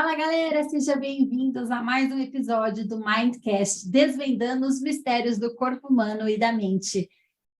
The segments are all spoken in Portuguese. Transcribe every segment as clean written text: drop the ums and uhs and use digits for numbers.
Fala galera, sejam bem-vindos a mais um episódio do Mindcast, desvendando os mistérios do corpo humano e da mente.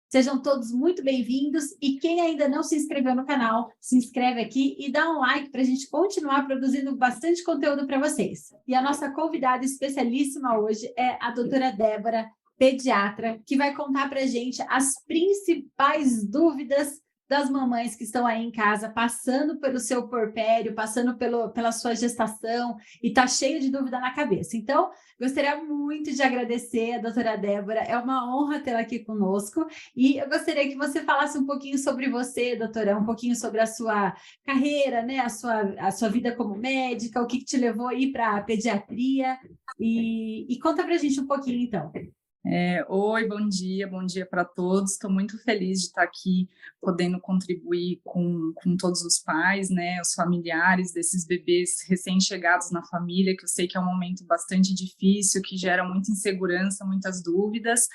Sejam todos muito bem-vindos e quem ainda não se inscreveu no canal, se inscreve aqui e dá um like para a gente continuar produzindo bastante conteúdo para vocês. E a nossa convidada especialíssima hoje é a doutora Débora, pediatra, que vai contar para a gente as principais dúvidas das mamães que estão aí em casa, passando pelo seu puerpério, passando pela sua gestação e está cheio de dúvida na cabeça. Então, gostaria muito de agradecer a doutora Débora, é uma honra tê-la aqui conosco e eu gostaria que você falasse um pouquinho sobre você, doutora, um pouquinho sobre a sua carreira, né, a sua vida como médica, o que te levou aí para a pediatria e conta para a gente um pouquinho, então. Oi, bom dia para todos. Estou muito feliz de estar aqui podendo contribuir com todos os pais, né, os familiares desses bebês recém-chegados na família, que eu sei que é um momento bastante difícil, que gera muita insegurança, muitas dúvidas,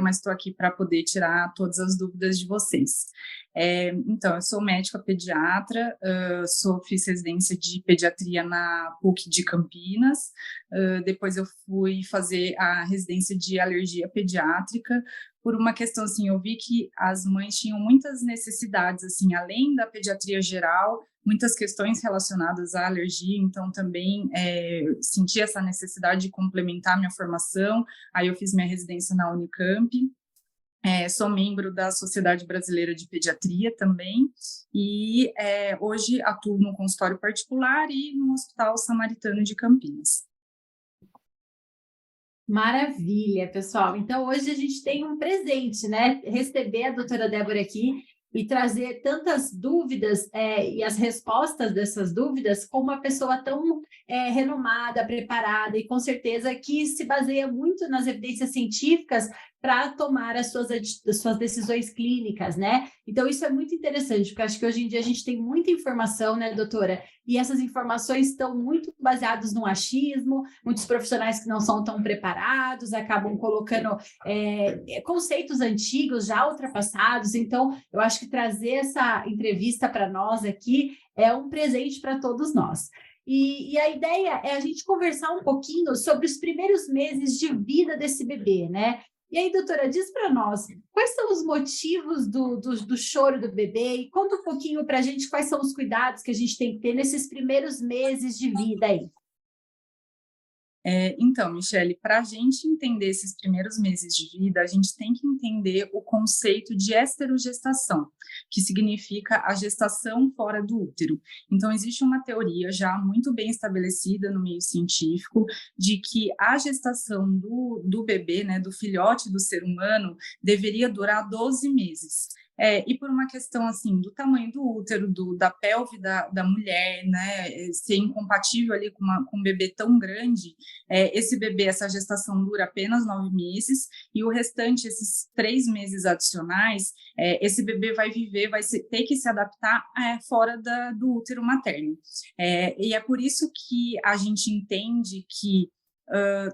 mas estou aqui para poder tirar todas as dúvidas de vocês. Então, eu sou médica pediatra, fiz residência de pediatria na PUC de Campinas, depois eu fui fazer a residência de alergia pediátrica, por uma questão, assim, eu vi que as mães tinham muitas necessidades, assim, além da pediatria geral, muitas questões relacionadas à alergia, então também senti essa necessidade de complementar minha formação, aí eu fiz minha residência na Unicamp. Sou membro da Sociedade Brasileira de Pediatria também, e hoje atuo no consultório particular e no Hospital Samaritano de Campinas. Maravilha, pessoal. Então, hoje a gente tem um presente, né? Receber a doutora Débora aqui e trazer tantas dúvidas e as respostas dessas dúvidas com uma pessoa tão renomada, preparada e com certeza que se baseia muito nas evidências científicas para tomar as suas decisões clínicas, né? Então, isso é muito interessante, porque acho que hoje em dia a gente tem muita informação, né, doutora? E essas informações estão muito baseadas no achismo, muitos profissionais que não são tão preparados acabam colocando conceitos antigos, já ultrapassados. Então, eu acho que trazer essa entrevista para nós aqui é um presente para todos nós. E a ideia é a gente conversar um pouquinho sobre os primeiros meses de vida desse bebê, né? E aí, doutora, diz para nós, quais são os motivos do choro do bebê e conta um pouquinho para a gente quais são os cuidados que a gente tem que ter nesses primeiros meses de vida aí. Então, Michele, para a gente entender esses primeiros meses de vida, a gente tem que entender o conceito de esterogestação, que significa a gestação fora do útero. Então, existe uma teoria já muito bem estabelecida no meio científico de que a gestação do bebê, né, do filhote do ser humano, deveria durar 12 meses. E por uma questão, assim, do tamanho do útero, da pelve da mulher, né, ser incompatível ali com um bebê tão grande, esse bebê, essa gestação dura apenas 9 meses, e o restante, esses 3 meses adicionais, esse bebê vai ter que se adaptar fora do útero materno. E é por isso que a gente entende que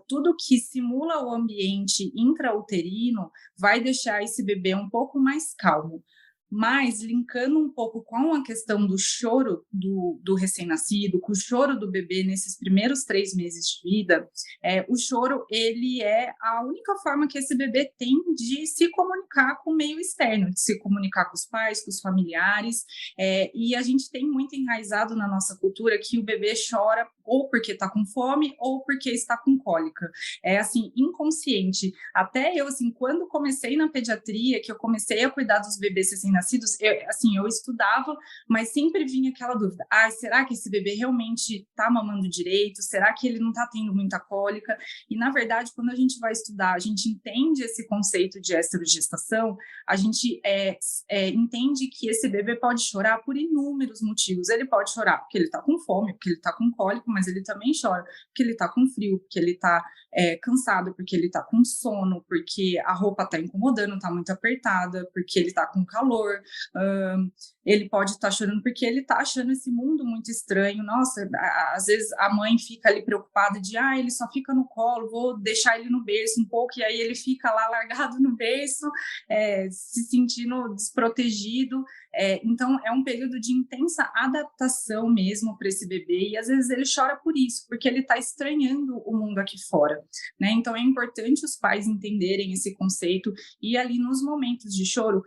tudo que simula o ambiente intrauterino vai deixar esse bebê um pouco mais calmo. Mas, linkando um pouco com a questão do choro do recém-nascido, com o choro do bebê nesses primeiros 3 meses de vida, o choro, ele é a única forma que esse bebê tem de se comunicar com o meio externo, de se comunicar com os pais, com os familiares, e a gente tem muito enraizado na nossa cultura que o bebê chora ou porque está com fome ou porque está com cólica. É, assim, inconsciente. Até eu, assim, quando comecei na pediatria, que eu comecei a cuidar dos bebês recém-nascidos, eu estudava, mas sempre vinha aquela dúvida. Será que esse bebê realmente está mamando direito? Será que ele não está tendo muita cólica? E, na verdade, quando a gente vai estudar, a gente entende esse conceito de esterogestação, a gente entende que esse bebê pode chorar por inúmeros motivos. Ele pode chorar porque ele está com fome, porque ele está com cólica, mas ele também chora porque ele está com frio, porque ele está cansado, porque ele está com sono, porque a roupa está incomodando, está muito apertada, porque ele está com calor. Ele pode estar chorando porque ele está achando esse mundo muito estranho. Nossa, às vezes a mãe fica ali preocupada de ele só fica no colo, vou deixar ele no berço um pouco, e aí ele fica lá largado no berço, se sentindo desprotegido. Então, é um período de intensa adaptação mesmo para esse bebê, e às vezes ele chora por isso, porque ele está estranhando o mundo aqui fora, né? Então, é importante os pais entenderem esse conceito e ali nos momentos de choro,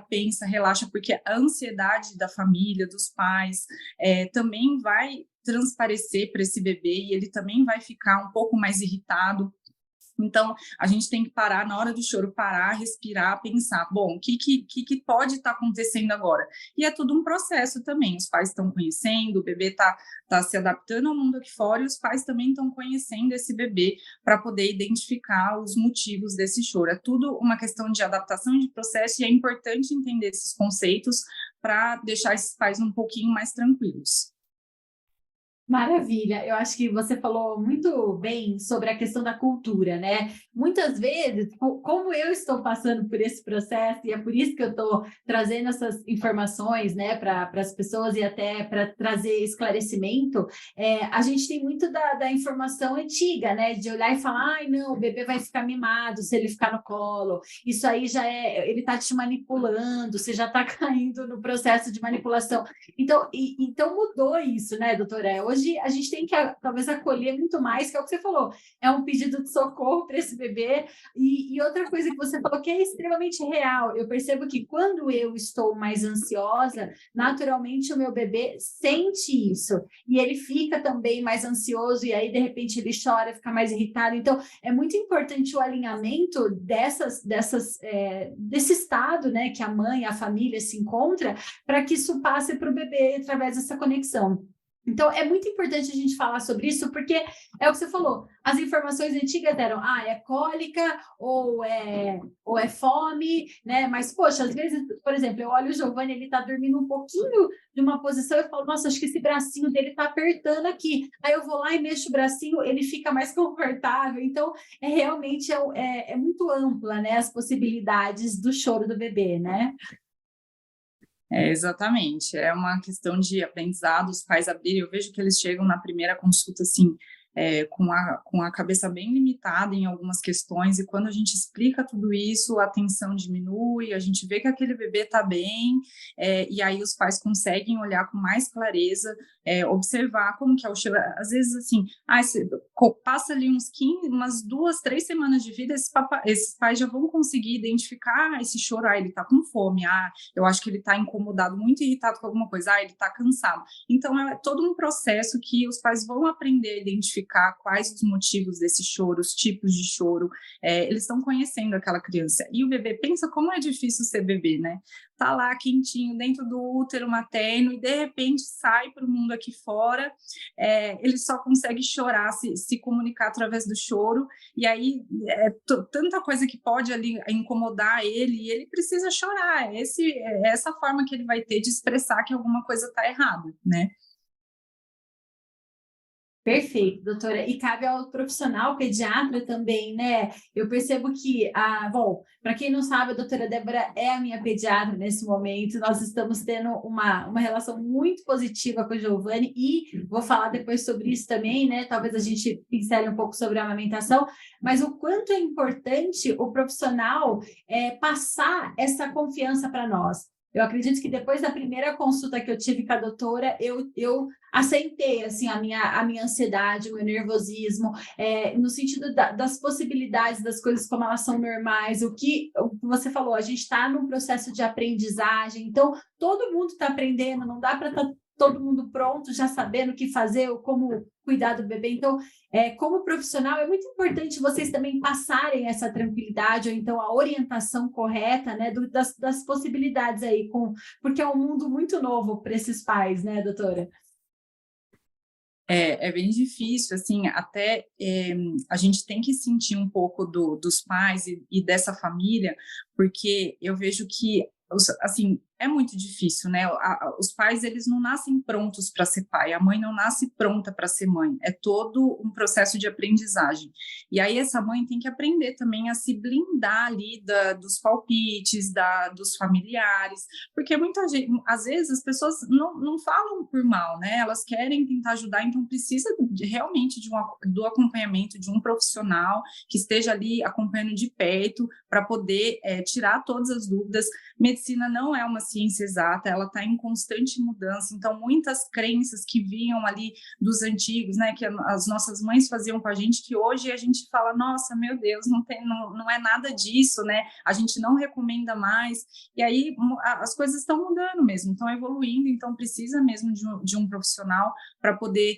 pensa, relaxa, porque a ansiedade da família, dos pais, também vai transparecer para esse bebê e ele também vai ficar um pouco mais irritado. Então, a gente tem que parar, na hora do choro, parar, respirar, pensar, bom, o que pode estar acontecendo agora? E é tudo um processo também, os pais estão conhecendo, o bebê está se adaptando ao mundo aqui fora, e os pais também estão conhecendo esse bebê para poder identificar os motivos desse choro. É tudo uma questão de adaptação e de processo, e é importante entender esses conceitos para deixar esses pais um pouquinho mais tranquilos. Maravilha, eu acho que você falou muito bem sobre a questão da cultura, né? Muitas vezes, como eu estou passando por esse processo, e é por isso que eu estou trazendo essas informações, né, para as pessoas e até para trazer esclarecimento, a gente tem muito da informação antiga, né? De olhar e falar, ai, não, o bebê vai ficar mimado se ele ficar no colo, isso aí já ele está te manipulando, você já está caindo no processo de manipulação. Então mudou isso, né, doutora? Hoje a gente tem que talvez acolher muito mais, que é o que você falou, é um pedido de socorro para esse bebê. E outra coisa que você falou que é extremamente real, eu percebo que quando eu estou mais ansiosa, naturalmente o meu bebê sente isso, e ele fica também mais ansioso, e aí de repente ele chora, fica mais irritado. Então é muito importante o alinhamento desse estado, né, que a mãe, a família se encontra, para que isso passe para o bebê através dessa conexão. Então, é muito importante a gente falar sobre isso, porque é o que você falou, as informações antigas eram, é cólica ou é fome, né? Mas, poxa, às vezes, por exemplo, eu olho o Giovanni, ele tá dormindo um pouquinho de uma posição, eu falo, nossa, acho que esse bracinho dele tá apertando aqui. Aí eu vou lá e mexo o bracinho, ele fica mais confortável. Então, realmente é muito ampla, né, as possibilidades do choro do bebê, né? Exatamente, é uma questão de aprendizado, os pais abrirem, eu vejo que eles chegam na primeira consulta, assim, com a cabeça bem limitada em algumas questões, e quando a gente explica tudo isso, a tensão diminui, a gente vê que aquele bebê está bem, e aí os pais conseguem olhar com mais clareza, observar como que é o cheiro. Às vezes, assim, passa ali umas 2, 3 semanas de vida, esses pais já vão conseguir identificar esse choro, ele está com fome, eu acho que ele está incomodado, muito irritado com alguma coisa, ele está cansado. Então, é todo um processo que os pais vão aprender a identificar quais os motivos desse choro, os tipos de choro, eles estão conhecendo aquela criança. E o bebê, pensa como é difícil ser bebê, né? Tá lá quentinho dentro do útero materno e de repente sai para o mundo aqui fora, ele só consegue chorar, se comunicar através do choro, e aí tanta coisa que pode ali incomodar ele, e ele precisa chorar. É essa forma que ele vai ter de expressar que alguma coisa está errada, né? Perfeito, doutora. E cabe ao profissional pediatra também, né? Eu percebo que, bom, para quem não sabe, a doutora Débora é a minha pediatra nesse momento. Nós estamos tendo uma relação muito positiva com o Giovanni, e vou falar depois sobre isso também, né? Talvez a gente pincele um pouco sobre a amamentação, mas o quanto é importante o profissional passar essa confiança para nós. Eu acredito que depois da primeira consulta que eu tive com a doutora, eu assentei assim, a minha ansiedade, o meu nervosismo, no sentido das possibilidades das coisas como elas são normais. O que você falou, a gente está num processo de aprendizagem, então todo mundo está aprendendo, não dá para estar todo mundo pronto, já sabendo o que fazer, ou como cuidar do bebê. Então, como profissional, é muito importante vocês também passarem essa tranquilidade, ou então a orientação correta, né, das possibilidades aí, porque é um mundo muito novo para esses pais, né, doutora? É bem difícil, assim, até a gente tem que sentir um pouco dos pais e dessa família, porque eu vejo que, assim, é muito difícil, né? Os pais, eles não nascem prontos para ser pai, a mãe não nasce pronta para ser mãe, é todo um processo de aprendizagem. E aí essa mãe tem que aprender também a se blindar ali dos palpites, dos familiares, porque muita gente, às vezes as pessoas não falam por mal, né? Elas querem tentar ajudar, então precisa realmente do acompanhamento de um profissional que esteja ali acompanhando de perto para poder tirar todas as dúvidas. Medicina não é uma ciência exata, ela está em constante mudança, então muitas crenças que vinham ali dos antigos, né, que as nossas mães faziam com a gente, que hoje a gente fala, nossa, meu Deus, não é nada disso, né, a gente não recomenda mais, e aí as coisas estão mudando mesmo, estão evoluindo, então precisa mesmo de um profissional para poder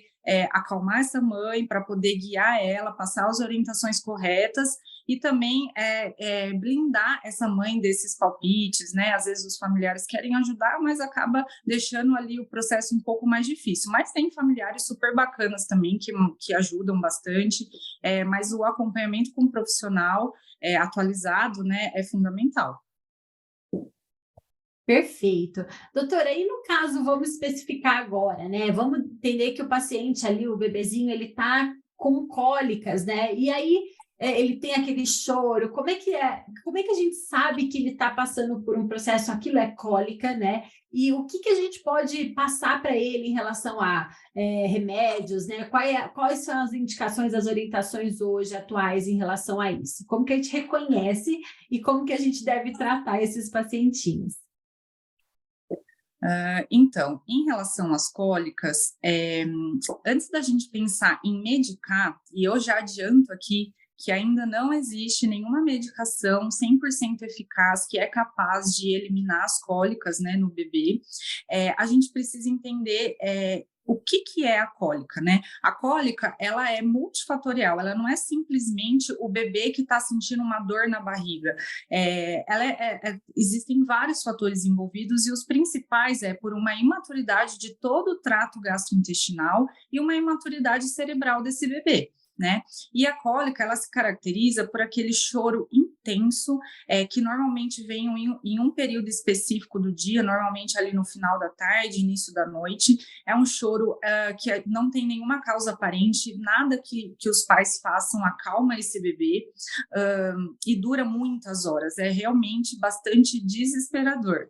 acalmar essa mãe, para poder guiar ela, passar as orientações corretas e também blindar essa mãe desses palpites, né? Às vezes os familiares querem ajudar, mas acaba deixando ali o processo um pouco mais difícil. Mas tem familiares super bacanas também que ajudam bastante, mas o acompanhamento com um profissional atualizado, né, é fundamental. Perfeito. Doutora, e no caso, vamos especificar agora, né? Vamos entender que o paciente ali, o bebezinho, ele está com cólicas, né? E aí ele tem aquele choro. Como é que a gente sabe que ele está passando por um processo, aquilo é cólica, né? E o que a gente pode passar para ele em relação a remédios, né? Quais são as indicações, as orientações hoje atuais em relação a isso? Como que a gente reconhece e como que a gente deve tratar esses pacientinhos? Então, em relação às cólicas, antes da gente pensar em medicar, e eu já adianto aqui que ainda não existe nenhuma medicação 100% eficaz que é capaz de eliminar as cólicas, né, no bebê, a gente precisa entender o que é a cólica, né? A cólica, ela é multifatorial, ela não é simplesmente o bebê que está sentindo uma dor na barriga. Existem vários fatores envolvidos e os principais por uma imaturidade de todo o trato gastrointestinal e uma imaturidade cerebral desse bebê, né? E a cólica, ela se caracteriza por aquele choro intenso, que normalmente vem em um período específico do dia, normalmente ali no final da tarde, início da noite. É um choro que não tem nenhuma causa aparente, nada que os pais façam acalma esse bebê, e dura muitas horas, é realmente bastante desesperador.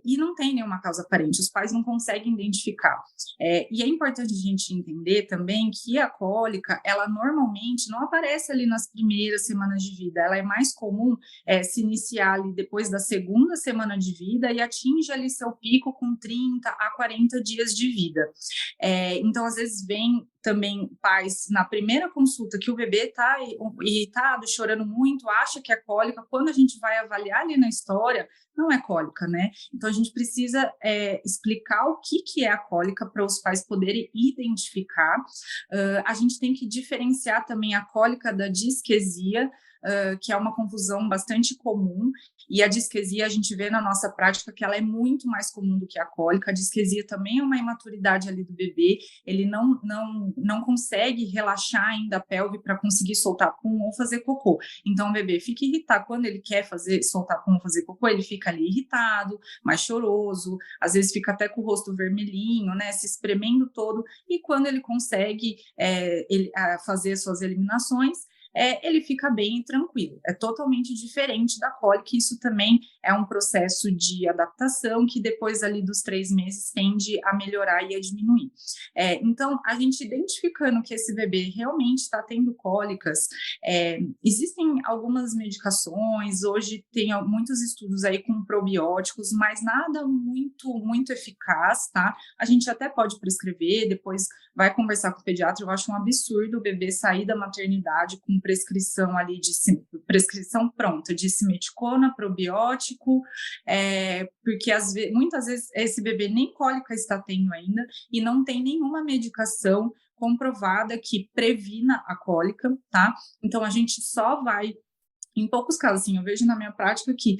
E não tem nenhuma causa aparente, os pais não conseguem identificar. E é importante a gente entender também que a cólica, ela normalmente não aparece ali nas primeiras semanas de vida, ela é mais comum se iniciar ali depois da segunda semana de vida e atinge ali seu pico com 30 a 40 dias de vida. Então, às vezes, vem também pais na primeira consulta que o bebê está irritado, chorando muito, acha que é cólica, quando a gente vai avaliar ali na história, não é cólica, né? Então, a gente precisa explicar o que é a cólica para os pais poderem identificar. A gente tem que diferenciar também a cólica da disquesia, que é uma confusão bastante comum, e a disquesia a gente vê na nossa prática que ela é muito mais comum do que a cólica. A disquesia também é uma imaturidade ali do bebê, ele não consegue relaxar ainda a pelve para conseguir soltar pum ou fazer cocô. Então o bebê fica irritado, quando ele quer soltar pum ou fazer cocô, ele fica ali irritado, mais choroso, às vezes fica até com o rosto vermelhinho, né, se espremendo todo, e quando ele consegue fazer suas eliminações, ele fica bem e tranquilo. É totalmente diferente da cólica, e isso também é um processo de adaptação que depois ali dos 3 meses tende a melhorar e a diminuir. Então, a gente identificando que esse bebê realmente está tendo cólicas, existem algumas medicações, hoje tem muitos estudos aí com probióticos, mas nada muito eficaz, tá? A gente até pode prescrever, depois vai conversar com o pediatra. Eu acho um absurdo o bebê sair da maternidade com prescrição ali prescrição pronta de simeticona, probiótico, porque muitas vezes esse bebê nem cólica está tendo ainda e não tem nenhuma medicação comprovada que previna a cólica, tá? Então a gente só vai, em poucos casos, assim, eu vejo na minha prática que,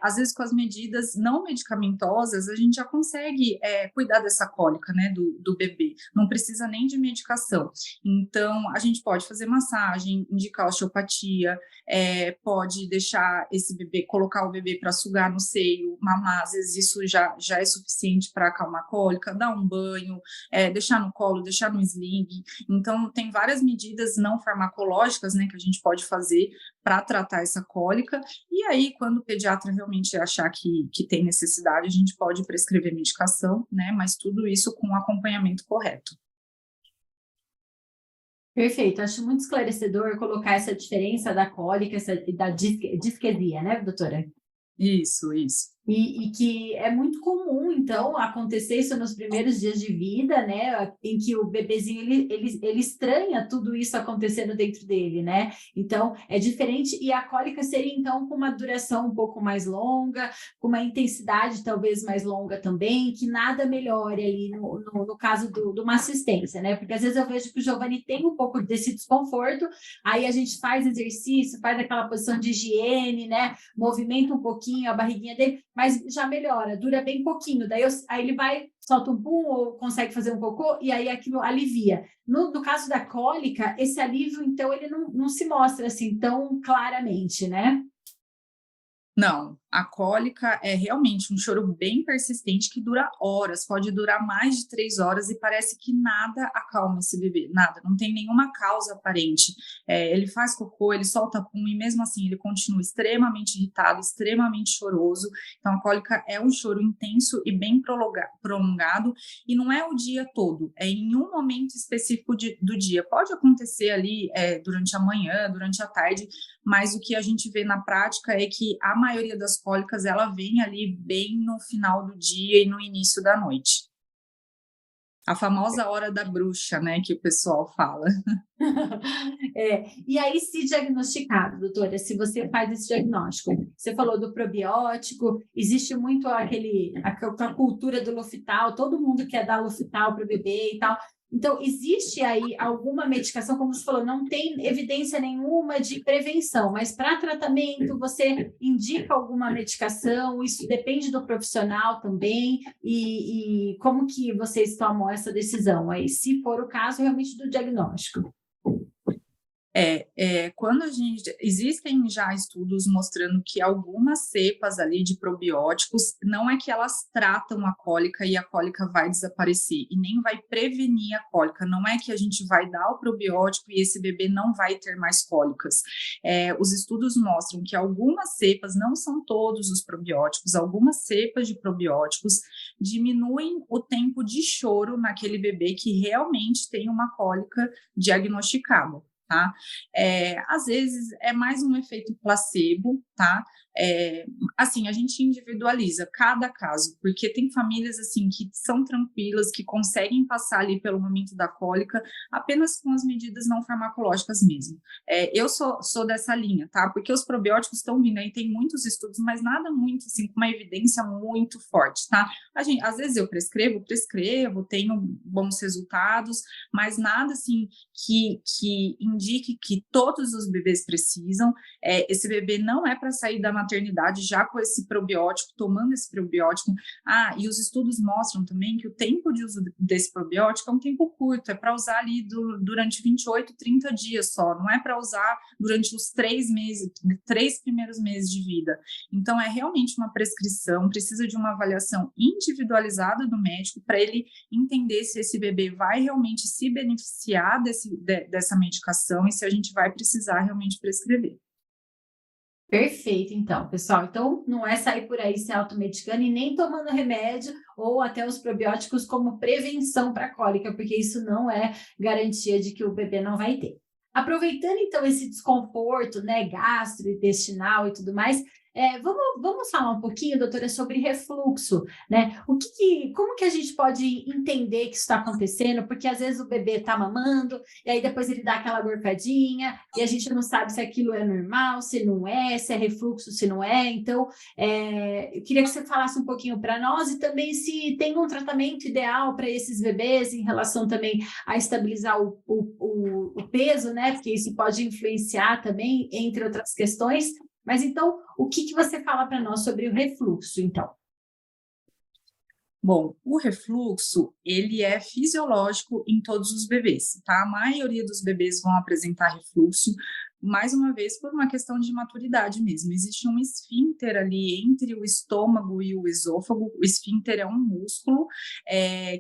às vezes, com as medidas não medicamentosas, a gente já consegue cuidar dessa cólica, né, do bebê. Não precisa nem de medicação. Então, a gente pode fazer massagem, indicar osteopatia, pode deixar esse bebê, colocar o bebê para sugar no seio, mamar, às vezes isso já é suficiente para acalmar a cólica, dar um banho, deixar no colo, deixar no sling. Então, tem várias medidas não farmacológicas, né, que a gente pode fazer para tratar essa cólica, e aí quando o pediatra realmente achar que tem necessidade, a gente pode prescrever medicação, né, mas tudo isso com o acompanhamento correto. Perfeito, acho muito esclarecedor colocar essa diferença da cólica e da disquesia, né, doutora? Isso. E que é muito comum, então, acontecer isso nos primeiros dias de vida, né? Em que o bebezinho, ele estranha tudo isso acontecendo dentro dele, né? Então, é diferente. E a cólica seria, então, com uma duração um pouco mais longa, com uma intensidade talvez mais longa também, que nada melhore ali no caso de uma assistência, né? Porque às vezes eu vejo que o Giovanni tem um pouco desse desconforto, aí a gente faz exercício, faz aquela posição de higiene, né? Movimenta um pouquinho a barriguinha dele, mas já melhora, dura bem pouquinho. Aí ele vai, solta um pum ou consegue fazer um cocô e aí aquilo alivia. No caso da cólica, esse alívio, então, ele não se mostra assim tão claramente, né? Não, a cólica é realmente um choro bem persistente que dura horas, pode durar mais de 3 horas e parece que nada acalma esse bebê, nada, não tem nenhuma causa aparente. Ele faz cocô, ele solta pum e mesmo assim ele continua extremamente irritado, extremamente choroso. Então a cólica é um choro intenso e bem prolongado e não é o dia todo, é em um momento específico do dia. Pode acontecer ali durante a manhã, durante a tarde, mas o que a gente vê na prática é que a maioria das cólicas ela vem ali bem no final do dia e no início da noite. A famosa hora da bruxa, né, que o pessoal fala. E aí, se diagnosticado, doutora, se você faz esse diagnóstico, você falou do probiótico, existe muito a cultura do Luftal, todo mundo quer dar Luftal para o bebê e tal. Então, existe aí alguma medicação, como você falou, não tem evidência nenhuma de prevenção, mas para tratamento você indica alguma medicação, isso depende do profissional também, e como que vocês tomam essa decisão aí, se for o caso realmente do diagnóstico? Quando existem já estudos mostrando que algumas cepas ali de probióticos, não é que elas tratam a cólica e a cólica vai desaparecer, e nem vai prevenir a cólica, não é que a gente vai dar o probiótico e esse bebê não vai ter mais cólicas. Os estudos mostram que algumas cepas, não são todos os probióticos, algumas cepas de probióticos diminuem o tempo de choro naquele bebê que realmente tem uma cólica diagnosticada. Tá? Às vezes é mais um efeito placebo, tá? Assim, a gente individualiza cada caso, porque tem famílias assim que são tranquilas, que conseguem passar ali pelo momento da cólica apenas com as medidas não farmacológicas mesmo. Eu sou dessa linha, tá? Porque os probióticos estão vindo aí, tem muitos estudos, mas nada muito assim, com uma evidência muito forte, tá? Às vezes eu prescrevo, tenho bons resultados, mas nada assim que indique que todos os bebês precisam. Esse bebê não é para sair da maternidade já com esse probiótico, tomando esse probiótico. E os estudos mostram também que o tempo de uso desse probiótico é um tempo curto, é para usar ali durante 28, 30 dias só, não é para usar durante os 3 primeiros meses de vida. Então, é realmente uma prescrição, precisa de uma avaliação individualizada do médico para ele entender se esse bebê vai realmente se beneficiar dessa medicação e se a gente vai precisar realmente prescrever. Perfeito, então, pessoal. Então, não é sair por aí se automedicando e nem tomando remédio ou até os probióticos como prevenção para cólica, porque isso não é garantia de que o bebê não vai ter. Aproveitando, então, esse desconforto, né, gastrointestinal e tudo mais, vamos falar um pouquinho, doutora, sobre refluxo, né? Como que a gente pode entender que isso está acontecendo? Porque às vezes o bebê está mamando, e aí depois ele dá aquela gorfadinha, e a gente não sabe se aquilo é normal, se não é, se é refluxo, se não é. Então, eu queria que você falasse um pouquinho para nós e também se tem um tratamento ideal para esses bebês em relação também a estabilizar o peso, né? Porque isso pode influenciar também, entre outras questões. Mas então, o que você fala para nós sobre o refluxo, então? Bom, o refluxo, ele é fisiológico em todos os bebês, tá? A maioria dos bebês vão apresentar refluxo, mais uma vez, por uma questão de maturidade mesmo. Existe um esfíncter ali entre o estômago e o esôfago. O esfíncter é um músculo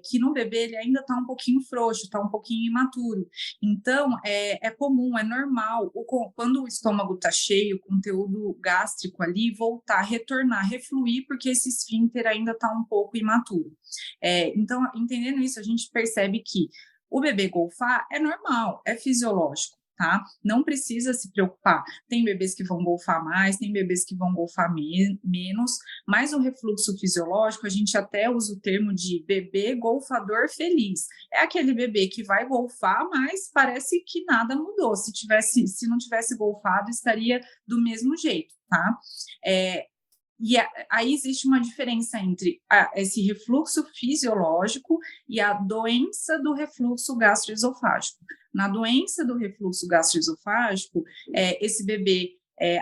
que no bebê ele ainda está um pouquinho frouxo, está um pouquinho imaturo. Então, é comum, é normal, quando o estômago está cheio, o conteúdo gástrico ali, retornar, refluir, porque esse esfíncter ainda está um pouco imaturo. Então, entendendo isso, a gente percebe que o bebê golfar é normal, é fisiológico. tá? Não precisa se preocupar. Tem bebês que vão golfar mais, tem bebês que vão golfar menos, mas o refluxo fisiológico, a gente até usa o termo de bebê golfador feliz. É aquele bebê que vai golfar, mas parece que nada mudou. Se não tivesse golfado, estaria do mesmo jeito, tá? Aí existe uma diferença entre esse refluxo fisiológico e a doença do refluxo gastroesofágico. Na doença do refluxo gastroesofágico, esse bebê,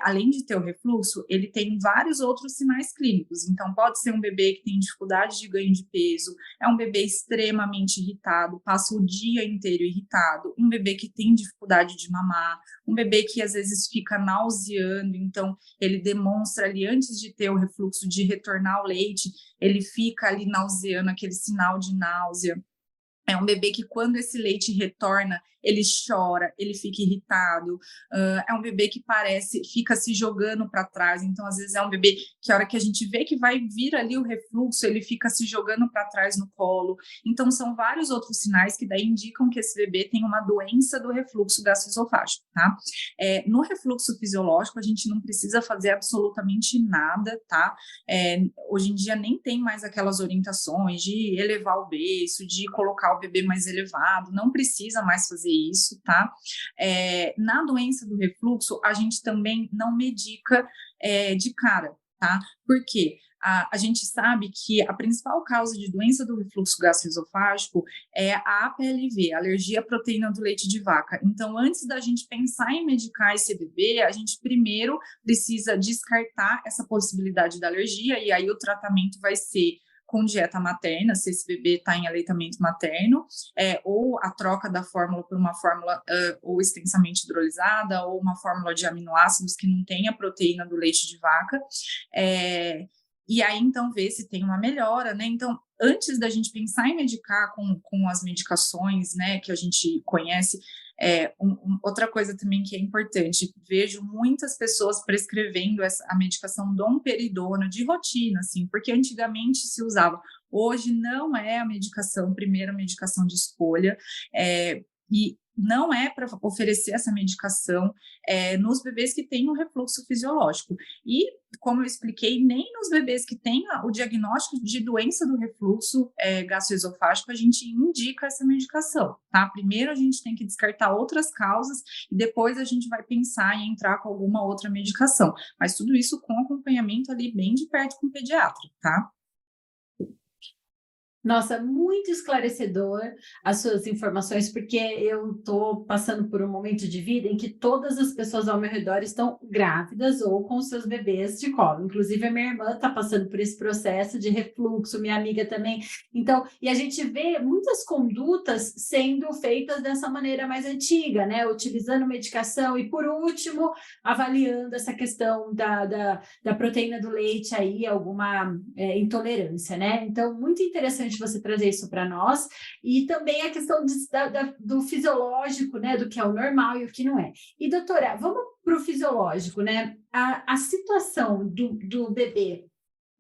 além de ter o refluxo, ele tem vários outros sinais clínicos. Então, pode ser um bebê que tem dificuldade de ganho de peso, é um bebê extremamente irritado, passa o dia inteiro irritado, um bebê que tem dificuldade de mamar, um bebê que às vezes fica nauseando, então ele demonstra ali, antes de ter o refluxo, de retornar ao leite, ele fica ali nauseando, aquele sinal de náusea. É um bebê que, quando esse leite retorna, ele chora, ele fica irritado. É um bebê que fica se jogando para trás. Então, às vezes, é um bebê que, a hora que a gente vê que vai vir ali o refluxo, ele fica se jogando para trás no colo. Então, são vários outros sinais que daí indicam que esse bebê tem uma doença do refluxo gastroesofágico, tá? No refluxo fisiológico, a gente não precisa fazer absolutamente nada, tá? Hoje em dia, nem tem mais aquelas orientações de elevar o beiço, de colocar o bebê mais elevado, não precisa mais fazer isso, tá? Na doença do refluxo, a gente também não medica de cara, tá? Por quê? A gente sabe que a principal causa de doença do refluxo gastroesofágico é a APLV, alergia à proteína do leite de vaca. Então, antes da gente pensar em medicar esse bebê, a gente primeiro precisa descartar essa possibilidade da alergia, e aí o tratamento vai ser com dieta materna, se esse bebê está em aleitamento materno, ou a troca da fórmula por uma fórmula ou extensamente hidrolisada, ou uma fórmula de aminoácidos que não tenha proteína do leite de vaca, e aí, então, ver se tem uma melhora, né? Então, antes da gente pensar em medicar com as medicações, né, que a gente conhece, outra coisa também que é importante, vejo muitas pessoas prescrevendo a medicação domperidona de rotina, assim, porque antigamente se usava, hoje não é a primeira medicação de escolha, e não é para oferecer essa medicação nos bebês que têm um refluxo fisiológico. E, como eu expliquei, nem nos bebês que têm o diagnóstico de doença do refluxo gastroesofágico a gente indica essa medicação, tá? Primeiro a gente tem que descartar outras causas e depois a gente vai pensar em entrar com alguma outra medicação. Mas tudo isso com acompanhamento ali bem de perto com o pediatra, tá? Nossa, muito esclarecedor as suas informações, porque eu estou passando por um momento de vida em que todas as pessoas ao meu redor estão grávidas ou com seus bebês de colo. Inclusive, a minha irmã está passando por esse processo de refluxo, minha amiga também. Então, e a gente vê muitas condutas sendo feitas dessa maneira mais antiga, né? Utilizando medicação e, por último, avaliando essa questão da proteína do leite aí, alguma intolerância, né? Então, muito interessante você trazer isso para nós, e também a questão do fisiológico, né, do que é o normal e o que não é. E, doutora, vamos para o fisiológico, né? A situação do bebê,